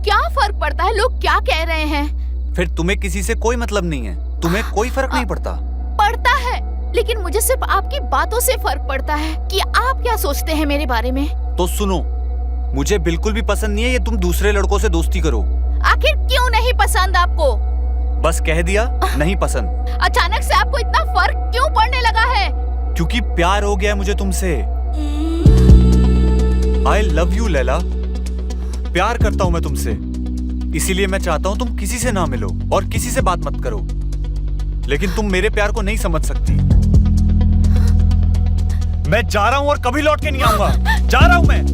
क्या फर्क पड़ता है लोग क्या कह रहे हैं? फिर तुम्हें किसी से कोई मतलब नहीं है, तुम्हें कोई फर्क नहीं पड़ता? पड़ता है, लेकिन मुझे सिर्फ आपकी बातों से फर्क पड़ता है कि आप क्या सोचते हैं मेरे बारे में। तो सुनो, मुझे बिल्कुल भी पसंद नहीं है ये तुम दूसरे लड़कों से दोस्ती करो। आखिर क्यों नहीं पसंद आपको? बस कह दिया, नहीं पसंद। अचानक से आपको इतना फर्क क्यों पड़ने लगा है? क्योंकि प्यार हो गया है मुझे तुमसे। आई लव यू लैला। प्यार करता हूं मैं तुमसे, इसीलिए मैं चाहता हूं तुम किसी से ना मिलो और किसी से बात मत करो। लेकिन तुम मेरे प्यार को नहीं समझ सकती। मैं जा रहा हूं और कभी लौट के नहीं आऊंगा। जा रहा हूं मैं।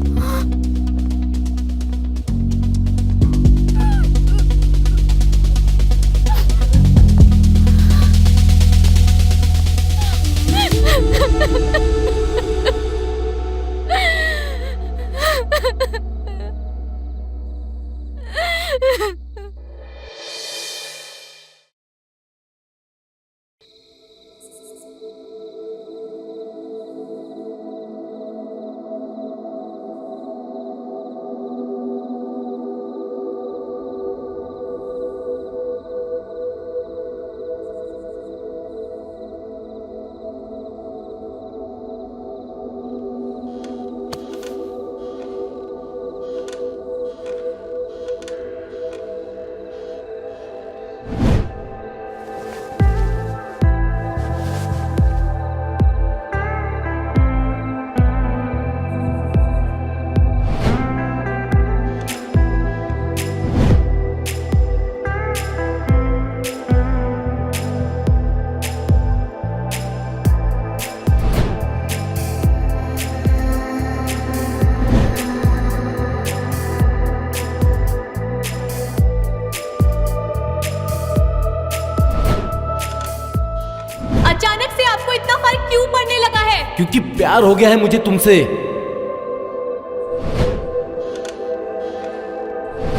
प्यार हो गया है मुझे तुमसे।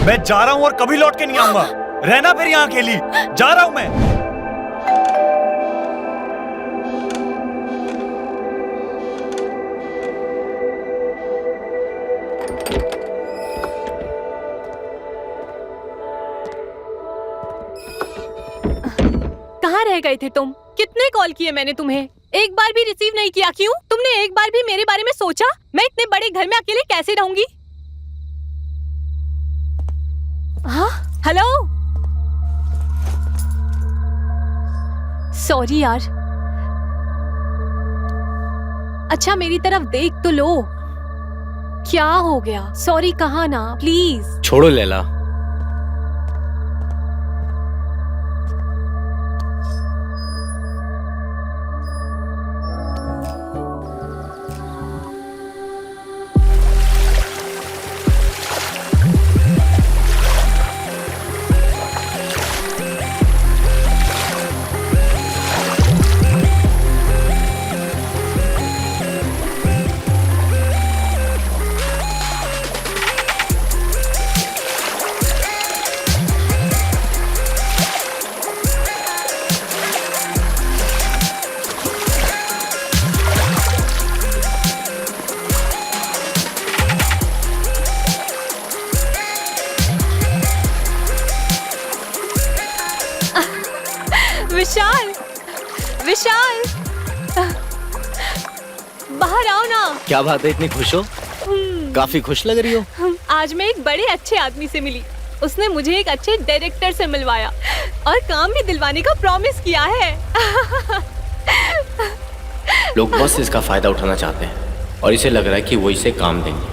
मैं जा रहा हूं और कभी लौट के नहीं आऊंगा। रहना फिर यहाँ अकेली। जा रहा हूं मैं। कहाँ रह गए थे तुम? कितने कॉल किए मैंने तुम्हें, एक बार भी रिसीव नहीं किया। क्यों? तुमने एक बार भी मेरे बारे में सोचा? मैं इतने बड़े घर में अकेले कैसे रहूंगी? हाँ, हेलो। सॉरी यार। अच्छा मेरी तरफ देख तो लो। क्या हो गया? सॉरी कहा ना, प्लीज। छोड़ो लैला। विशाल, विशाल, बाहर आओ ना। क्या बात है, इतनी खुश हो? काफी खुश लग रही हो। आज मैं एक बड़े अच्छे आदमी से मिली। उसने मुझे एक अच्छे डायरेक्टर से मिलवाया और काम भी दिलवाने का प्रॉमिस किया है। लोग बस इसका फायदा उठाना चाहते हैं और इसे लग रहा है कि वो इसे काम देंगे।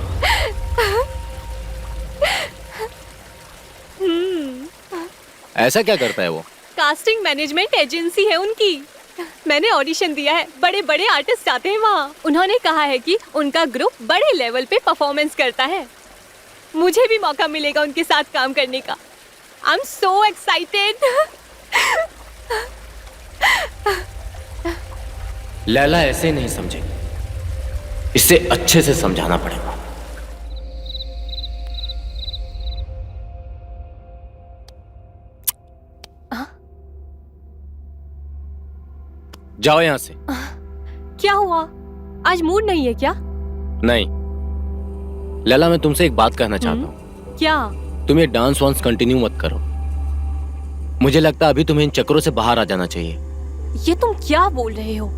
ऐसा क्या करता है वो? कास्टिंग मैनेजमेंट एजेंसी है उनकी। मैंने ऑडिशन दिया है, बड़े बड़े आर्टिस्ट आते हैं वहाँ। उन्होंने कहा है कि उनका ग्रुप बड़े लेवल पे परफॉर्मेंस करता है। मुझे भी मौका मिलेगा उनके साथ काम करने का। I am so excited. Laila ऐसे नहीं समझेगी, इसे अच्छे से समझाना पड़ेगा। जाओ यहां से। क्या हुआ? आज मूड नहीं है क्या? नहीं लैला, मैं तुमसे एक बात कहना चाहता हूँ। क्या? तुम ये डांस वांस कंटिन्यू मत करो। मुझे लगता है अभी तुम्हें इन चक्करों से बाहर आ जाना चाहिए। ये तुम क्या बोल रहे हो?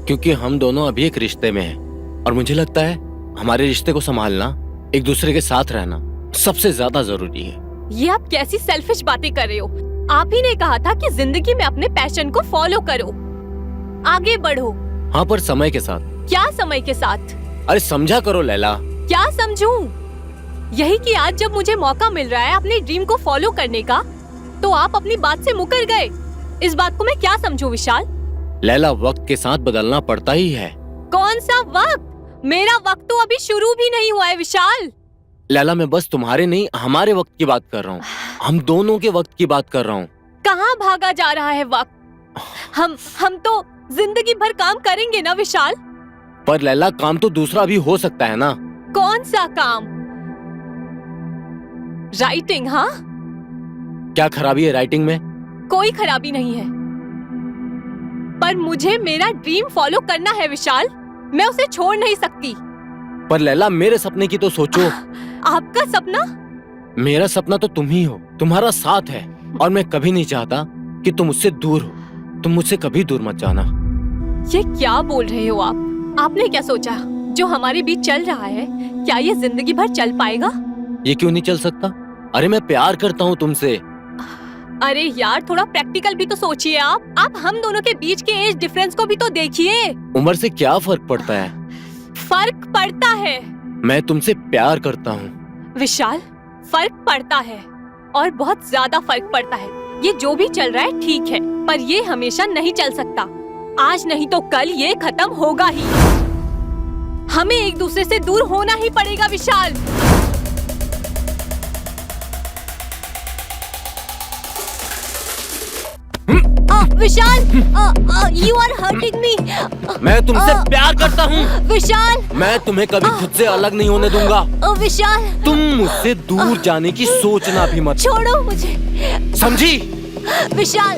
क्योंकि हम दोनों अभी एक रिश्ते में हैं और मुझे लगता है हमारे रिश्ते को संभालना, एक दूसरे के साथ रहना सबसे ज्यादा जरूरी है। ये आप कैसी सेल्फिश बातें कर रहे हो? आप ही ने कहा था कि जिंदगी में अपने पैशन को फॉलो करो, आगे बढ़ो। हाँ, पर समय के साथ। क्या समय के साथ? अरे समझा करो लैला। क्या समझूं? यही कि आज जब मुझे मौका मिल रहा है अपने ड्रीम को फॉलो करने का, तो आप अपनी बात से मुकर गए। इस बात को मैं क्या समझूं विशाल? लैला, वक्त के साथ बदलना पड़ता ही है। कौन सा वक्त? मेरा वक्त तो अभी शुरू भी नहीं हुआ है विशाल। लैला, मैं बस तुम्हारे नहीं हमारे वक्त की बात कर रहा हूँ। हम दोनों के वक्त की बात कर रहा हूँ। कहाँ भागा जा रहा है वक्त? हम तो जिंदगी भर काम करेंगे ना विशाल। पर लैला, काम तो दूसरा भी हो सकता है ना। कौन सा काम? राइटिंग? हाँ, क्या खराबी है राइटिंग में? कोई खराबी नहीं है, पर मुझे मेरा ड्रीम फॉलो करना है विशाल। मैं उसे छोड़ नहीं सकती। पर लैला, मेरे सपने की तो सोचो। आपका सपना? मेरा सपना तो तुम ही हो, तुम्हारा साथ है, और मैं कभी नहीं चाहता कि तुम मुझसे दूर हो। तुम मुझसे कभी दूर मत जाना। ये क्या बोल रहे हो आप? आपने क्या सोचा जो हमारे बीच चल रहा है, क्या ये जिंदगी भर चल पाएगा? ये क्यों नहीं चल सकता? अरे मैं प्यार करता हूँ तुमसे। अरे यार, थोड़ा प्रैक्टिकल भी तो सोचिए आप हम दोनों के बीच के एज डिफरेंस को भी तो देखिए। उम्र से क्या फर्क पड़ता है? फर्क पड़ता है। मैं तुमसे प्यार करता हूँ विशाल, फर्क पड़ता है और बहुत ज्यादा फर्क पड़ता है। ये जो भी चल रहा है ठीक है, पर ये हमेशा नहीं चल सकता। आज नहीं तो कल ये खत्म होगा ही। हमें एक दूसरे से दूर होना ही पड़ेगा विशाल। विशाल, you are hurting me. मैं तुमसे प्यार करता हूँ। विशाल, मैं तुम्हें कभी खुद से अलग नहीं होने दूंगा। विशाल, तुम मुझसे दूर जाने की सोचना भी मत। छोड़ो मुझे। समझी? Vishal,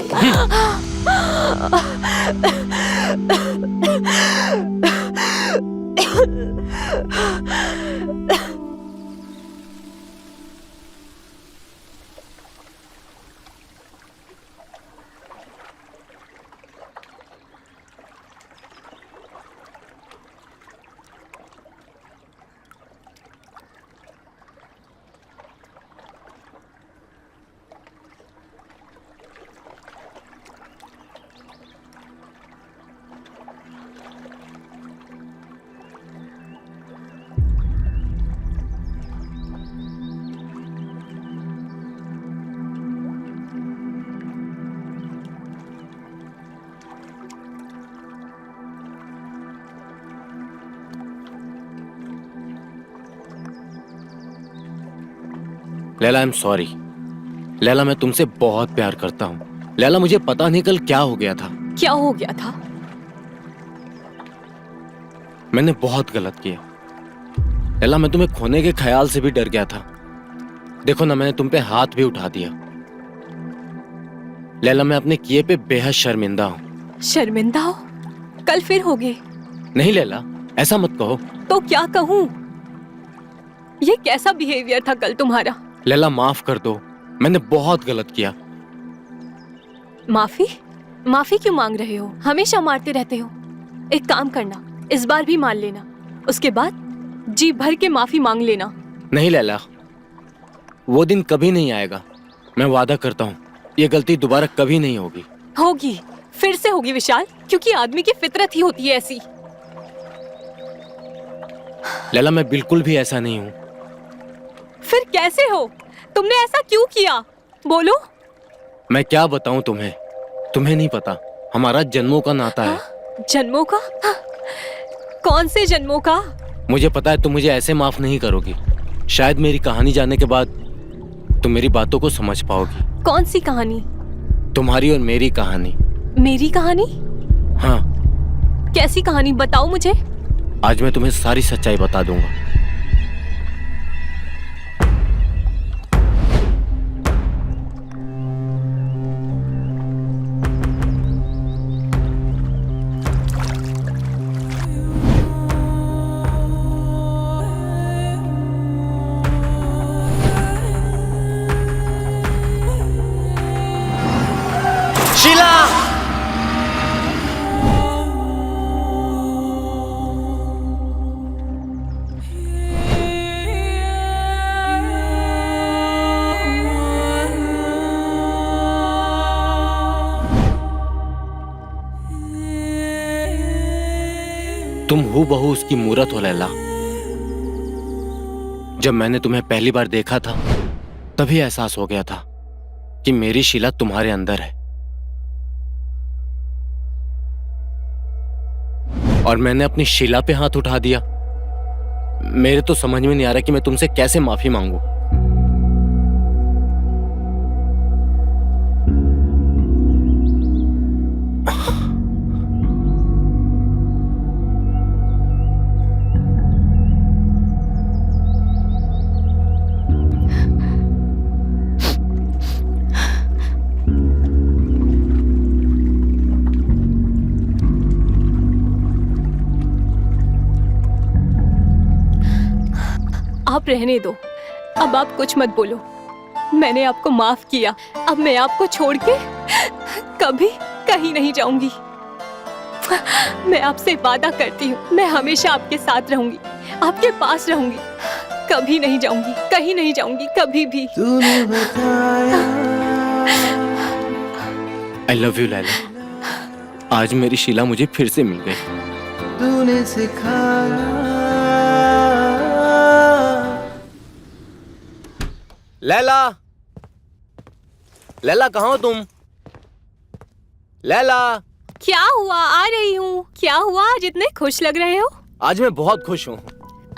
Laila, I am sorry. Laila, मैं तुमसे बहुत प्यार करता हूँ। लैला, मुझे पता नहीं कल क्या हो गया था। क्या हो गया था? मैंने बहुत गलत किया। लैला, मैं तुम्हें खोने के ख्याल से भी डर गया था। देखो ना, मैंने तुम पे हाथ भी उठा दिया। लैला, मैं अपने किए पे बेहद शर्मिंदा हूँ। शर्मिंदा हो? कल फिर होगे? नहीं लैला, ऐसा मत कहो। तो क्या कहूँ? ये कैसा बिहेवियर था कल तुम्हारा? लैला, माफ कर दो, मैंने बहुत गलत किया। माफी? माफी क्यों मांग रहे हो? हमेशा मारते रहते हो। एक काम करना, इस बार भी मान लेना, उसके बाद जी भर के माफी मांग लेना। नहीं लैला, वो दिन कभी नहीं आएगा। मैं वादा करता हूँ, ये गलती दोबारा कभी नहीं होगी। होगी, फिर से होगी विशाल, क्योंकि आदमी की फितरत ही होती है ऐसी। लैला, मैं बिल्कुल भी ऐसा नहीं हूँ। फिर कैसे हो? तुमने ऐसा क्यों किया? बोलो। मैं क्या बताऊं तुम्हें? तुम्हें नहीं पता, हमारा जन्मों का नाता है। जन्मों का? कौन से जन्मों का? मुझे पता है तुम मुझे ऐसे माफ नहीं करोगी। शायद मेरी कहानी जानने के बाद तुम मेरी बातों को समझ पाओगी। कौन सी कहानी? तुम्हारी और मेरी कहानी। मेरी कहानी? हाँ। कैसी कहानी? बताओ मुझे। आज मैं तुम्हें सारी सच्चाई बता दूंगा। शीला! तुम हूबहू उसकी मूरत हो लैला। जब मैंने तुम्हें पहली बार देखा था, तभी एहसास हो गया था कि मेरी शीला तुम्हारे अंदर है। और मैंने अपनी शीला पे हाथ उठा दिया। मेरे तो समझ में नहीं आ रहा कि मैं तुमसे कैसे माफी मांगू। आप रहने दो, अब आप कुछ मत बोलो। मैंने आपको माफ किया। अब मैं आपको छोड़ के कभी कहीं नहीं जाऊंगी। मैं आपसे वादा करती हूँ, मैं हमेशा आपके साथ रहूंगी, आपके पास रहूंगी, कभी नहीं जाऊंगी, कहीं नहीं जाऊंगी, कभी भी। आई लव यू लैला। आज मेरी शीला मुझे फिर से मिल गई। तूने सिखाया। लैला, लैला कहाँ हो तुम? लैला। क्या हुआ? आ रही हूँ। क्या हुआ? आज इतने खुश लग रहे हो। आज मैं बहुत खुश हूँ।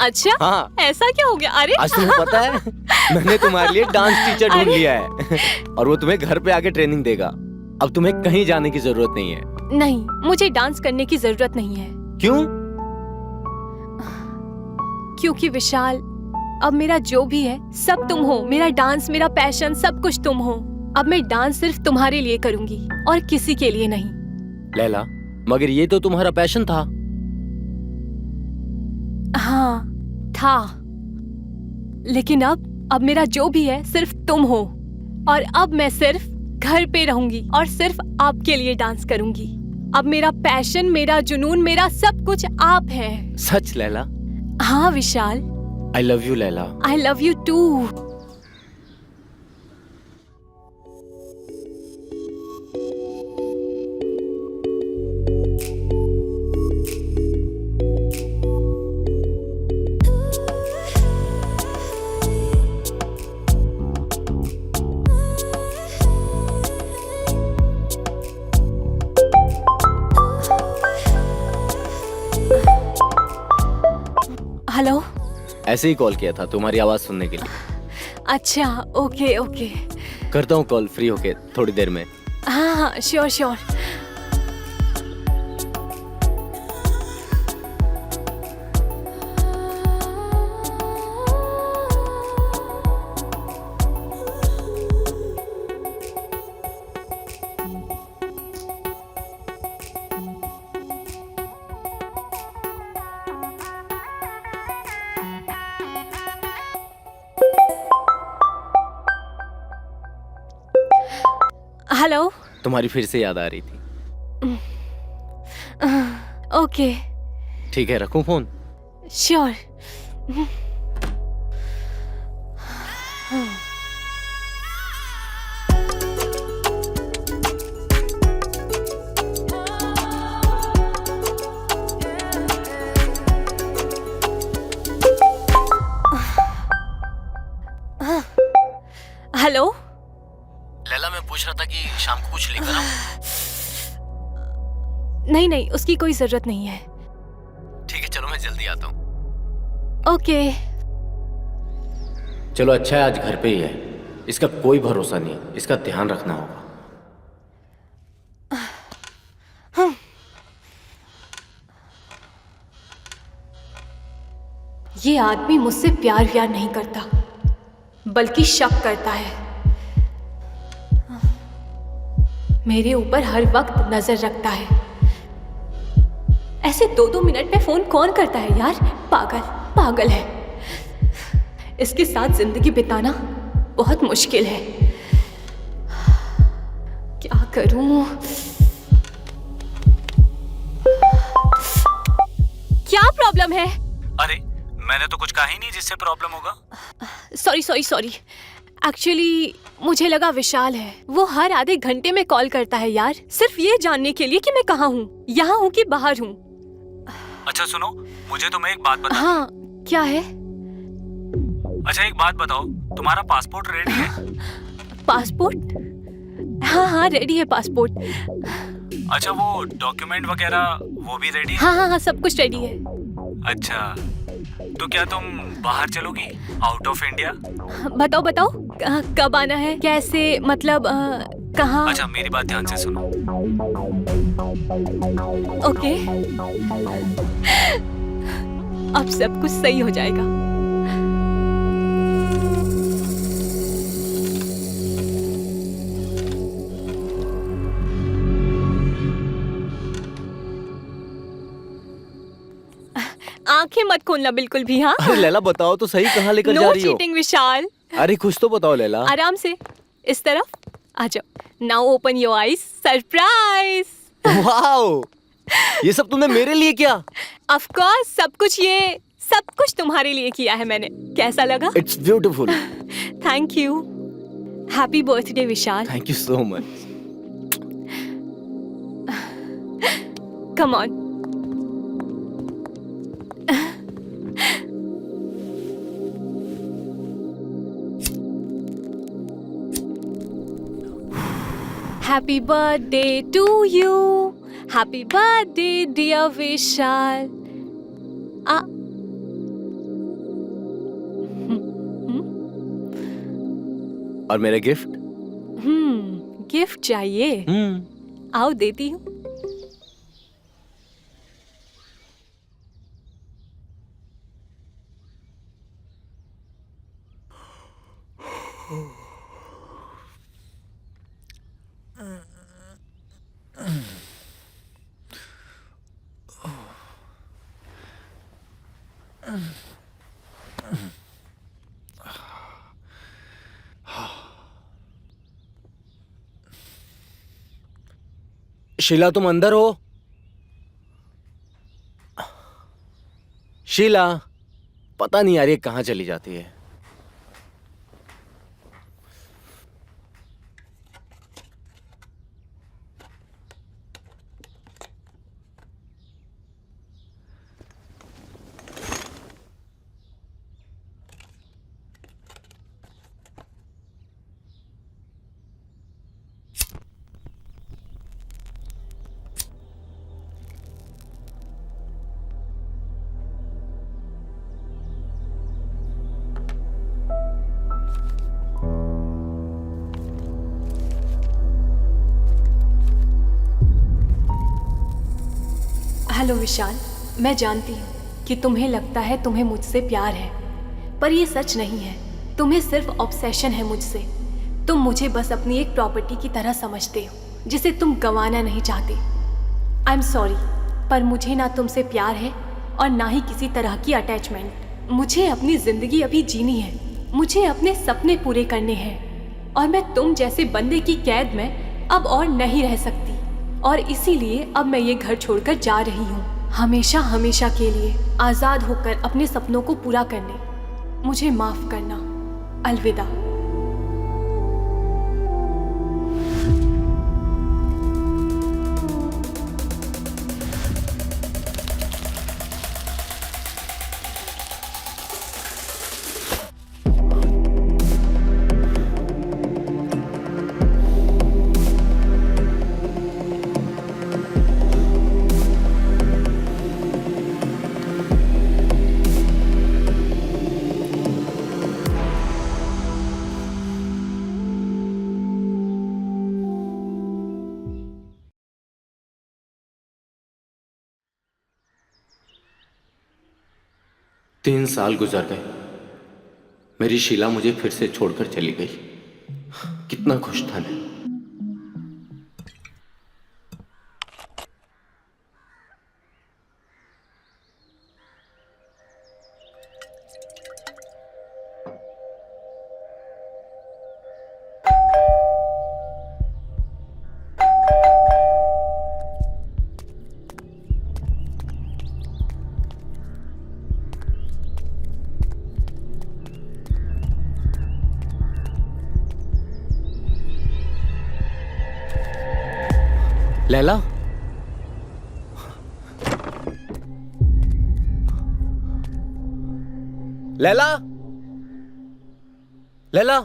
अच्छा? हाँ। ऐसा क्या हो गया? अरे आज तुम्हें पता है मैंने तुम्हारे लिए डांस टीचर ढूंढ लिया है और वो तुम्हें घर पे आके ट्रेनिंग देगा। अब तुम्हें कहीं जाने की जरूरत नहीं है। नहीं, मुझे डांस करने की जरूरत नहीं है। क्यों? क्योंकि विशाल, अब मेरा जो भी है सब तुम हो। मेरा डांस, मेरा पैशन, सब कुछ तुम हो। अब मैं डांस सिर्फ तुम्हारे लिए करूंगी और किसी के लिए नहीं। लैला, मगर ये तो तुम्हारा पैशन था। हाँ था, लेकिन अब मेरा जो भी है सिर्फ तुम हो। और अब मैं सिर्फ घर पे रहूंगी और सिर्फ आपके लिए डांस करूंगी। अब मेरा पैशन, मेरा जुनून, मेरा सब कुछ आप है। सच लैला? हाँ Vishal. I love you Laila. I love you too. Hello. ऐसे ही कॉल किया था तुम्हारी आवाज सुनने के लिए। अच्छा, ओके ओके। करता हूँ कॉल फ्री होके थोड़ी देर में। हाँ हाँ, श्योर श्योर। हेलो। तुम्हारी फिर से याद आ रही थी। ओके। ठीक है, रखूं फोन? श्योर। हेलो। लैला, मैं पूछ रहा था कि शाम को कुछ लेकर आऊं? नहीं नहीं, उसकी कोई जरूरत नहीं है। ठीक है, चलो मैं जल्दी आता हूँ। ओके। चलो अच्छा है, आज घर पे ही है। इसका कोई भरोसा नहीं, इसका ध्यान रखना होगा। ये आदमी मुझसे प्यार नहीं करता, बल्कि शक करता है। मेरे ऊपर हर वक्त नजर रखता है। ऐसे 2-2 मिनट में फोन कौन करता है यार? पागल पागल है। इसके साथ जिंदगी बिताना बहुत मुश्किल है। क्या करूं? क्या प्रॉब्लम है? अरे मैंने तो कुछ कहा ही नहीं जिससे प्रॉब्लम होगा। सॉरी। एक्चुअली मुझे लगा विशाल है। वो हर आधे घंटे में कॉल करता है यार, सिर्फ ये जानने के लिए कि मैं कहाँ हूँ, यहाँ हूँ कि बाहर हूँ। अच्छा सुनो, मुझे तुम्हें एक बात बताओ। हाँ, क्या है? अच्छा एक बात बताओ, तुम्हारा पासपोर्ट रेडी है? पासपोर्ट? हाँ रेडी है पासपोर्ट। अच्छा वो डॉक्यूमेंट वगैरह वो भी रेडी है? हाँ सब कुछ रेडी है। अच्छा तो क्या तुम बाहर चलोगी, आउट ऑफ इंडिया? बताओ कब आना है, कैसे, मतलब कहाँ? अच्छा मेरी बात ध्यान से सुनो। ओके। अब सब कुछ सही हो जाएगा। आंखें मत खोलना बिल्कुल भी। हाँ अरे लैला, बताओ तो सही, कहाँ लेकर जा रही हो? नो चीटिंग विशाल। अरे कुछ तो बताओ लैला। आराम से, इस तरफ आ जाओ। Now open your eyes. Surprise. Wow, ये सब तुमने मेरे लिए किया? ऑफ कोर्स, सब कुछ तुम्हारे लिए किया है मैंने। कैसा लगा? It's beautiful. Thank you. Happy birthday Vishal. Thank you so much. Come on. Happy birthday to you. Happy birthday, dear Vishal. और मेरा गिफ्ट? गिफ्ट चाहिए? आओ देती हूँ। शीला, तुम अंदर हो? शीला, पता नहीं यार ये कहाँ चली जाती है। हेलो विशाल, मैं जानती हूँ कि तुम्हें लगता है तुम्हें मुझसे प्यार है, पर ये सच नहीं है। तुम्हें सिर्फ ऑब्सेशन है मुझसे। तुम मुझे बस अपनी एक प्रॉपर्टी की तरह समझते हो जिसे तुम गंवाना नहीं चाहते। आई एम सॉरी, पर मुझे ना तुमसे प्यार है और ना ही किसी तरह की अटैचमेंट। मुझे अपनी ज़िंदगी अभी जीनी है, मुझे अपने सपने पूरे करने हैं और मैं तुम जैसे बंदे की कैद में अब और नहीं रह सकती। और इसीलिए अब मैं ये घर छोड़कर जा रही हूँ, हमेशा हमेशा के लिए आज़ाद होकर अपने सपनों को पूरा करने। मुझे माफ़ करना। अलविदा। तीन साल गुजर गए, मेरी शीला मुझे फिर से छोड़कर चली गई। कितना खुश था मैं। लैला, लैला, लैला,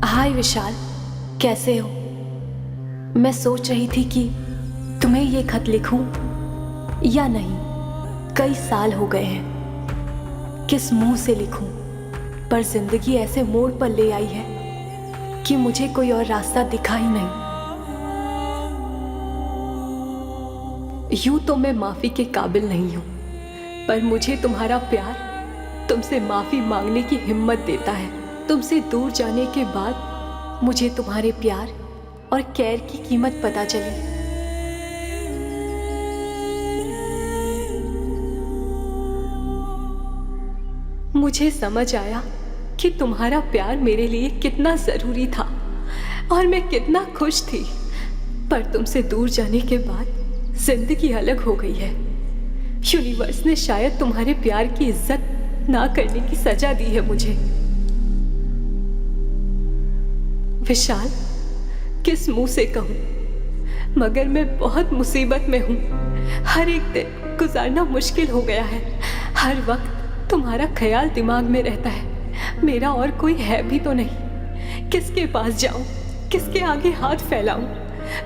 हाय विशाल, कैसे हो? मैं सोच रही थी कि तुम्हें ये खत लिखूं या नहीं। कई साल हो गए हैं, किस मुंह से लिखूं, पर जिंदगी ऐसे मोड़ पर ले आई है कि मुझे कोई और रास्ता दिखा ही नहीं। यूं तो मैं माफी के काबिल नहीं हूं, पर मुझे तुम्हारा प्यार तुमसे माफी मांगने की हिम्मत देता है। तुमसे दूर जाने के बाद मुझे तुम्हारे प्यार और केयर की कीमत पता चली। मुझे समझ आया कि तुम्हारा प्यार मेरे लिए कितना जरूरी था और मैं कितना खुश थी। पर तुमसे दूर जाने के बाद जिंदगी अलग हो गई है। यूनिवर्स ने शायद तुम्हारे प्यार की इज्जत ना करने की सजा दी है मुझे। विशाल, किस मुंह से कहूं, मगर मैं बहुत मुसीबत में हूं। हर एक दिन गुजारना मुश्किल हो गया है। हर वक्त तुम्हारा ख्याल दिमाग में रहता है, मेरा और कोई है भी तो नहीं। किसके पास जाऊं, किसके आगे हाथ फैलाऊं?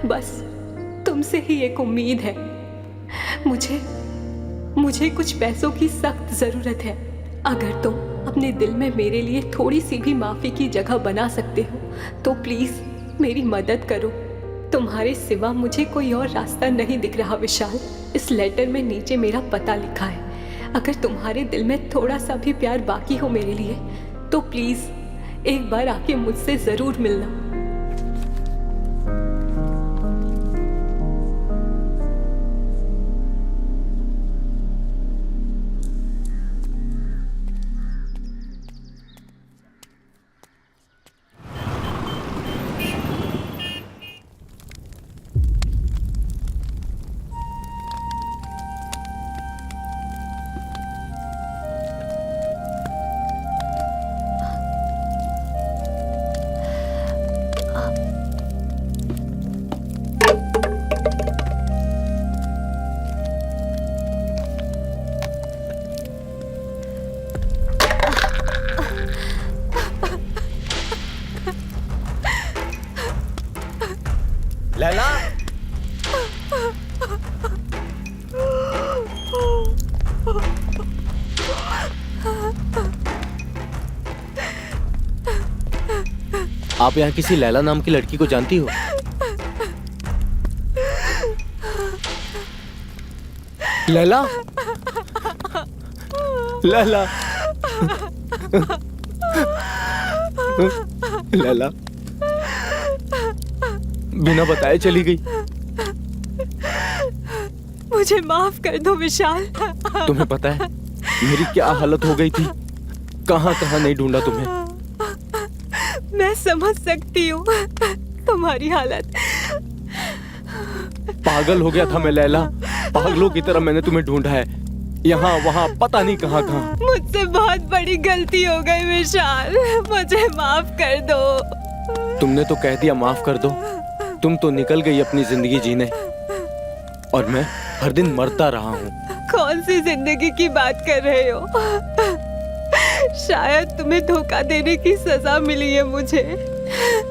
बस तुमसे ही एक उम्मीद है। मुझे कुछ पैसों की सख्त जरूरत है। अगर तुम अपने दिल में मेरे लिए थोड़ी सी भी माफी की जगह बना सकते हो तो प्लीज मेरी मदद करो। तुम्हारे सिवा मुझे कोई और रास्ता नहीं दिख रहा विशाल। इस लेटर में नीचे मेरा पता लिखा है। अगर तुम्हारे दिल में थोड़ा सा भी प्यार बाकी हो मेरे लिए तो प्लीज एक बार आके मुझसे जरूर मिलना। लैला, आप यहाँ किसी लैला नाम की लड़की को जानती हो? लैला, लैला, लैला बिना बताए चली गई। मुझे माफ कर दो विशाल। तुम्हें पता है मेरी क्या हालत हो गई थी? कहाँ कहाँ नहीं ढूंढा तुम्हें। मैं समझ सकती हूँ तुम्हारी हालत। पागल हो गया था मैं लैला, पागलों की तरह मैंने तुम्हें ढूंढा है, यहाँ वहाँ पता नहीं कहाँ कहाँ। मुझसे बहुत बड़ी गलती हो गई विशाल, मुझे माफ कर दो। तुमने तो कह दिया माफ कर दो। तुम तो निकल गई अपनी जिंदगी जीने और मैं हर दिन मरता रहा हूँ। कौन सी जिंदगी की बात कर रहे हो? शायद तुम्हें धोखा देने की सजा मिली है मुझे।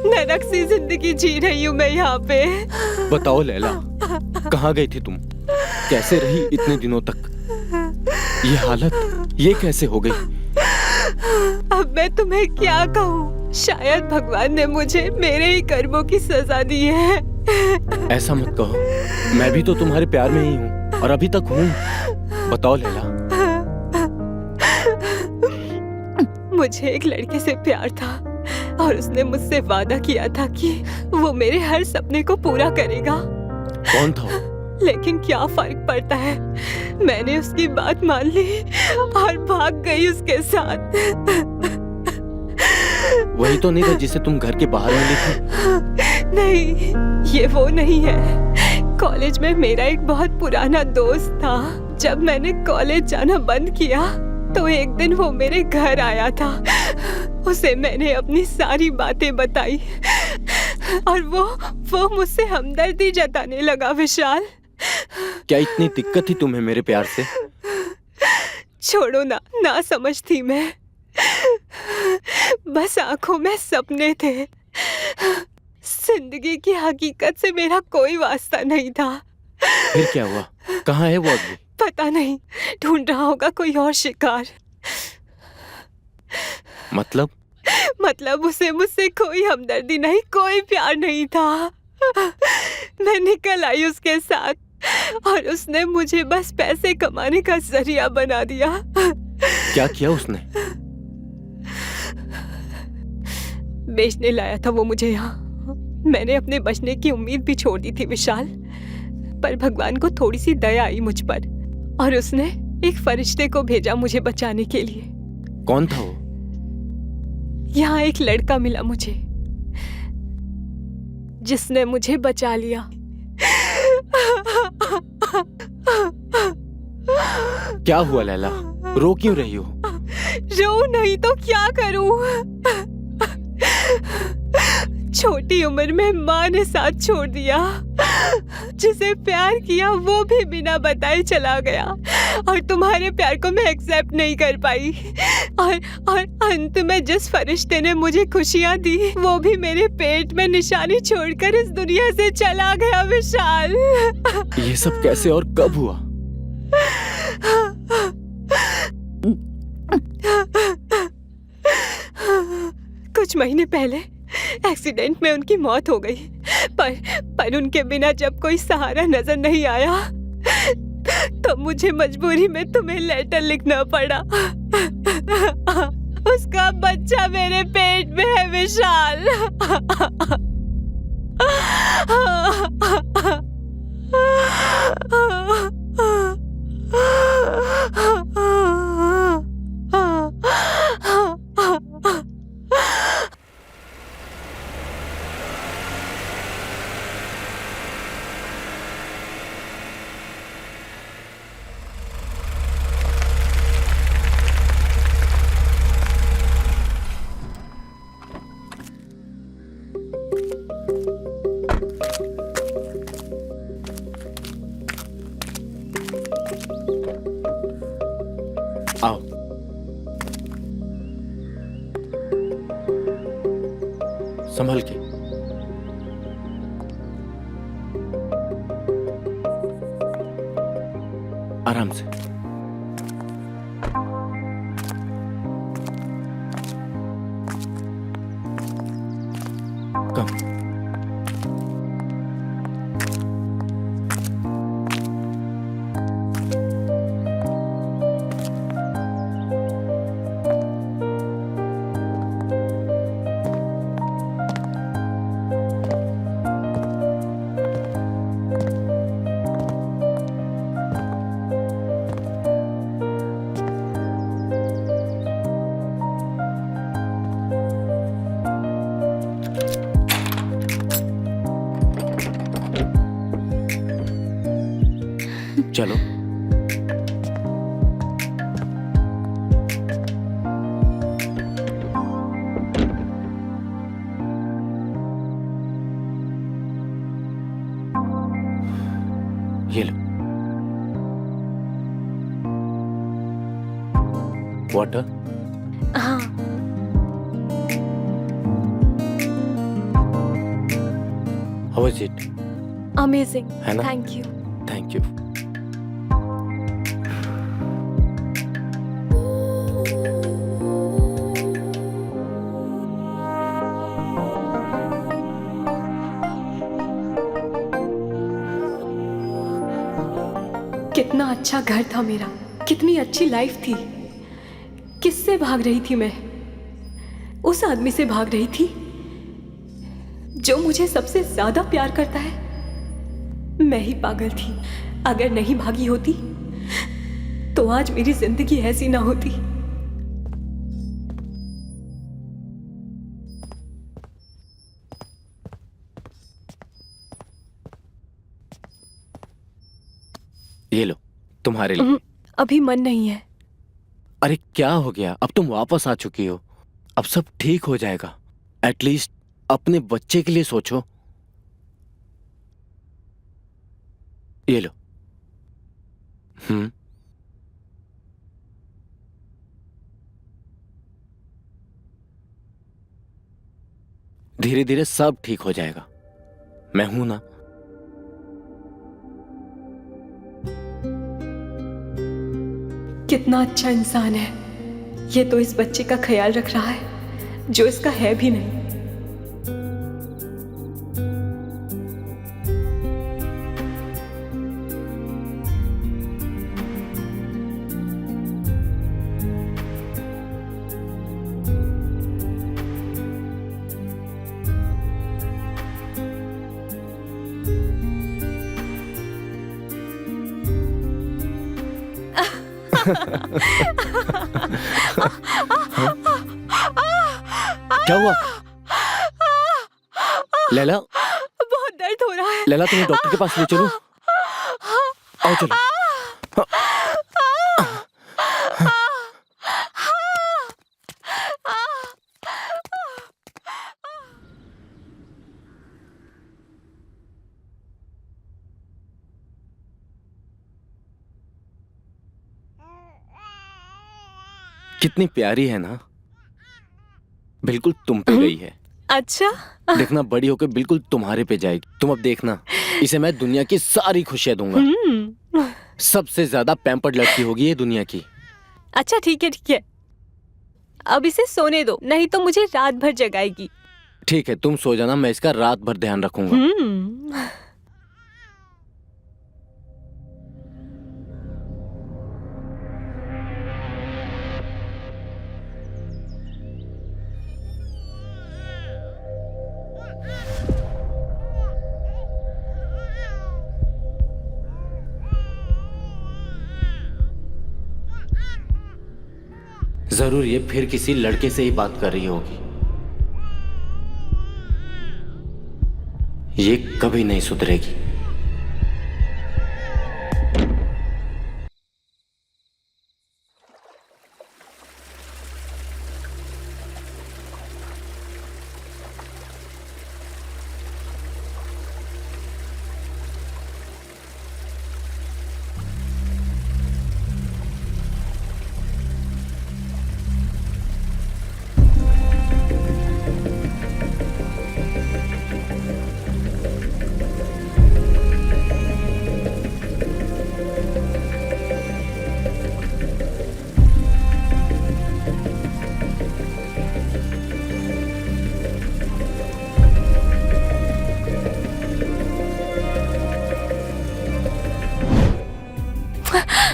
नरक सी जिंदगी जी रही हूँ मैं यहाँ पे। बताओ लैला, कहाँ गई थी तुम? कैसे रही इतने दिनों तक? ये हालत ये कैसे हो गई? अब मैं तुम्हें क्या कहूँ? शायद भगवान ने मुझे मेरे ही कर्मों की सजा दी है। ऐसा मत कहो, मैं भी तो तुम्हारे प्यार में ही हूँ और अभी तक हूँ। बताओ लैला। मुझे एक लड़के से प्यार था और उसने मुझसे वादा किया था कि वो मेरे हर सपने को पूरा करेगा। कौन था वो? लेकिन क्या फर्क पड़ता है, मैंने उसकी बात मान ली और भाग गई उसके साथ। वही तो नहीं था जिसे तुम घर के बाहर मिली थी? नहीं, ये वो नहीं है। कॉलेज में मेरा एक बहुत पुराना दोस्त था। जब मैंने कॉलेज जाना बंद किया तो एक दिन वो मेरे घर आया था। उसे मैंने अपनी सारी बातें बताई और वो मुझसे हमदर्दी जताने लगा विशाल। क्या इतनी दिक्कत थी तुम्हें मेरे प्यार से? छोड़ो ना समझ थी मैं। बस आंखों में सपने थे। जिंदगी की हकीकत से मेरा कोई वास्ता नहीं था। फिर क्या हुआ? कहाँ है वो अभी? पता नहीं, ढूंढ रहा होगा कोई और शिकार। मतलब उसे मुझसे कोई हमदर्दी नहीं, कोई प्यार नहीं था। मैं निकल आई उसके साथ और उसने मुझे बस पैसे कमाने का जरिया बना दिया। क्या किया उसने? बेचने लाया था वो मुझे यहाँ। मैंने अपने बचने की उम्मीद भी छोड़ दी थी विशाल, पर भगवान को थोड़ी सी दया आई मुझ पर और उसने एक फरिश्ते को भेजा मुझे बचाने के लिए। कौन था वो? यहाँ एक लड़का मिला मुझे जिसने मुझे बचा लिया। क्या हुआ लैला, रो क्यों रही हो? रो नहीं तो क्या करूं? छोटी उम्र में माँ ने साथ छोड़ दिया जिसे प्यार किया वो भी बिना बताए चला गया, और तुम्हारे प्यार को मैं एक्सेप्ट नहीं कर पाई, और अंत में जिस फरिश्ते ने मुझे खुशियां दी वो भी मेरे पेट में निशानी छोड़कर इस दुनिया से चला गया। विशाल, ये सब कैसे और कब हुआ? कुछ महीने पहले एक्सीडेंट में उनकी मौत हो गई, पर उनके बिना जब कोई सहारा नजर नहीं आया तो मुझे मजबूरी में तुम्हें लेटर लिखना पड़ा। उसका बच्चा मेरे पेट में है विशाल। आओ। संभल के। आराम से। कम। चलो। ये लो वाटर। हाँ। How is it? अमेजिंग, है ना? Thank you. Thank you. कितना अच्छा घर था मेरा, कितनी अच्छी लाइफ थी। किससे भाग रही थी मैं? उस आदमी से भाग रही थी जो मुझे सबसे ज्यादा प्यार करता है। मैं ही पागल थी। अगर नहीं भागी होती तो आज मेरी जिंदगी ऐसी ना होती। ये लो तुम्हारे लिए। अभी मन नहीं है। अरे क्या हो गया? अब तुम वापस आ चुकी हो, अब सब ठीक हो जाएगा। एटलीस्ट अपने बच्चे के लिए सोचो। ये लो। धीरे धीरे सब ठीक हो जाएगा, मैं हूं ना। कितना अच्छा इंसान है ये, तो इस बच्चे का ख्याल रख रहा है जो इसका है भी नहीं। क्या हुआ लैला? बहुत दर्द हो रहा है। लैला तुम्हें डॉक्टर के पास ले चलूं? आओ चलो। कितनी प्यारी है ना, बिल्कुल तुम पे गई है। अच्छा। देखना बड़ी होकर बिल्कुल तुम्हारे पे जाएगी। तुम अब देखना, इसे मैं दुनिया की सारी खुशियां दूंगा। सबसे ज्यादा पैम्पर्ड लड़की होगी ये दुनिया की। अच्छा ठीक है ठीक है, अब इसे सोने दो, नहीं तो मुझे रात भर जगाएगी। ठीक है, तुम सो जाना, मैं इसका रात भर ध्यान रखूंगा। जरूर ये फिर किसी लड़के से ही बात कर रही होगी। ये कभी नहीं सुधरेगी।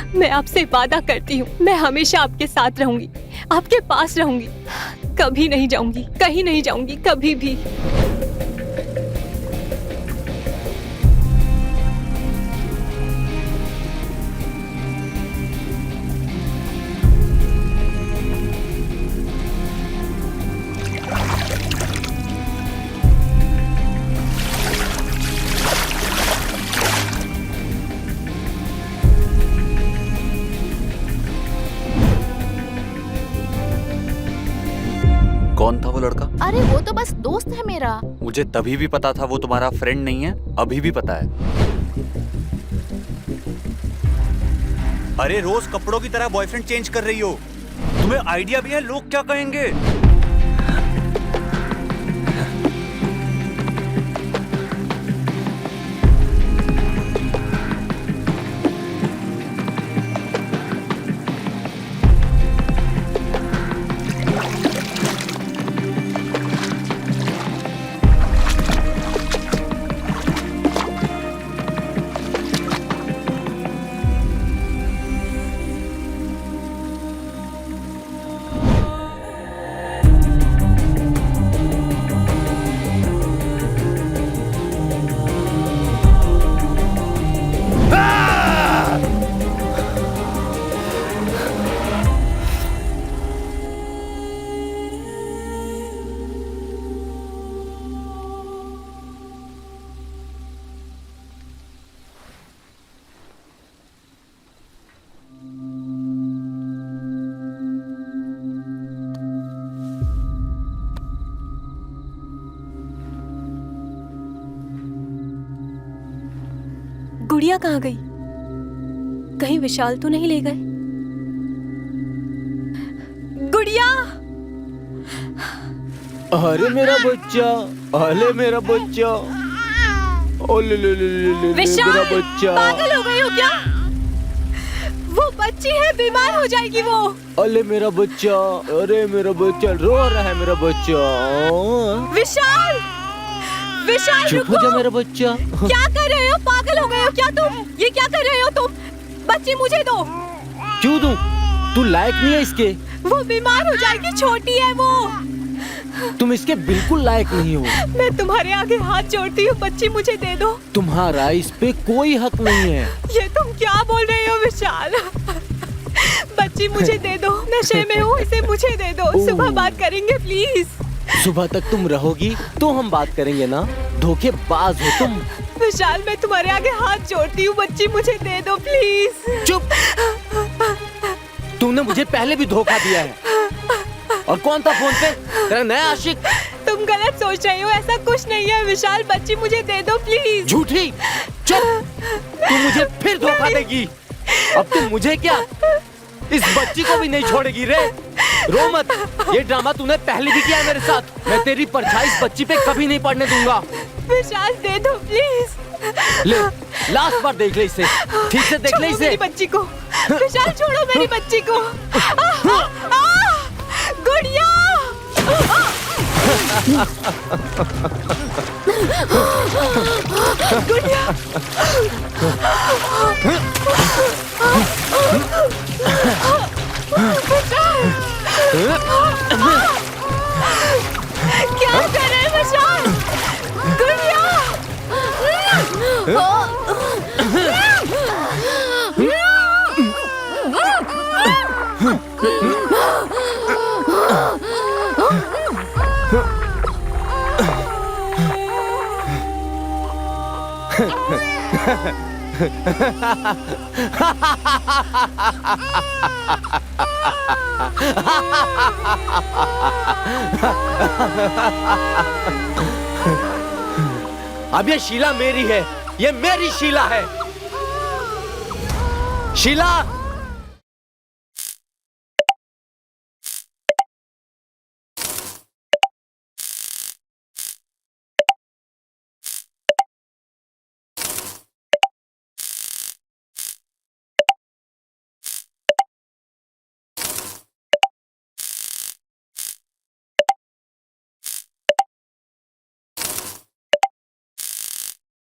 मैं आपसे वादा करती हूँ, मैं हमेशा आपके साथ रहूंगी, आपके पास रहूंगी, कभी नहीं जाऊंगी, कहीं नहीं जाऊंगी, कभी भी। कौन था वो लड़का? अरे वो तो बस दोस्त है मेरा। मुझे तभी भी पता था वो तुम्हारा फ्रेंड नहीं है, अभी भी पता है। अरे रोज कपड़ों की तरह बॉयफ्रेंड चेंज कर रही हो, तुम्हें आइडिया भी है लोग क्या कहेंगे? गुड़िया कहाँ गई? कहीं विशाल तो नहीं ले गए? गुड़िया! अरे मेरा बच्चा, अरे मेरा बच्चा, ओले ले ले ले ले विशाल! मेरा बच्चा। पागल हो गई हो क्या? वो बच्ची है, बीमार हो जाएगी वो। अरे मेरा बच्चा, अरे मेरा बच्चा रो रहा है मेरा बच्चा। विशाल! विशाल चुप हो जा मेरा बच्चा। क्या कर रहे हो? पागल हो गए हो क्या तुम? ये क्या कर रहे हो तुम? बच्ची मुझे दो। क्यों दूं? तू लायक नहीं है इसके। वो बीमार हो जाएगी, छोटी है वो। तुम इसके बिल्कुल लायक नहीं हो। मैं तुम्हारे आगे हाथ जोड़ती हूँ, बच्ची मुझे दे दो। तुम्हारा इस पे कोई हक नहीं है। ये तुम क्या बोल रहे हो विशाल? बच्ची मुझे दे दो, नशे में हूँ, इसे मुझे दे दो। सुबह बात करेंगे प्लीज। सुबह तक तुम रहोगी तो हम बात करेंगे ना। धोखेबाज हो तुम। विशाल मैं तुम्हारे आगे हाथ जोड़ती हूँ, बच्ची मुझे दे दो प्लीज। चुप। तूने मुझे पहले भी धोखा दिया है। और कौन था फोन पे? तेरा नया आशिक। तुम गलत सोच रहे हो, ऐसा कुछ नहीं है विशाल, बच्ची मुझे दे दो प्लीज। झूठी। चुप। तू मुझे फिर धोखा देगी। अब तुम मुझे क्या इस बच्ची को भी नहीं छोड़ेगी रे। रो मत, ये ड्रामा तूने पहले भी किया है मेरे साथ। मैं तेरी परछाई इस बच्ची पे कभी नहीं पड़ने दूंगा। विशाल दे दो प्लीज। ले, लास्ट बार देख ले इसे, ठीक से देख ले इसे। मेरी बच्ची को विशाल, छोड़ो मेरी बच्ची को। गुड़िया। गुड़िया। क्या कर रहे हैं विशाल? गुड़िया। अब ये शीला मेरी है, ये मेरी शीला है। शीला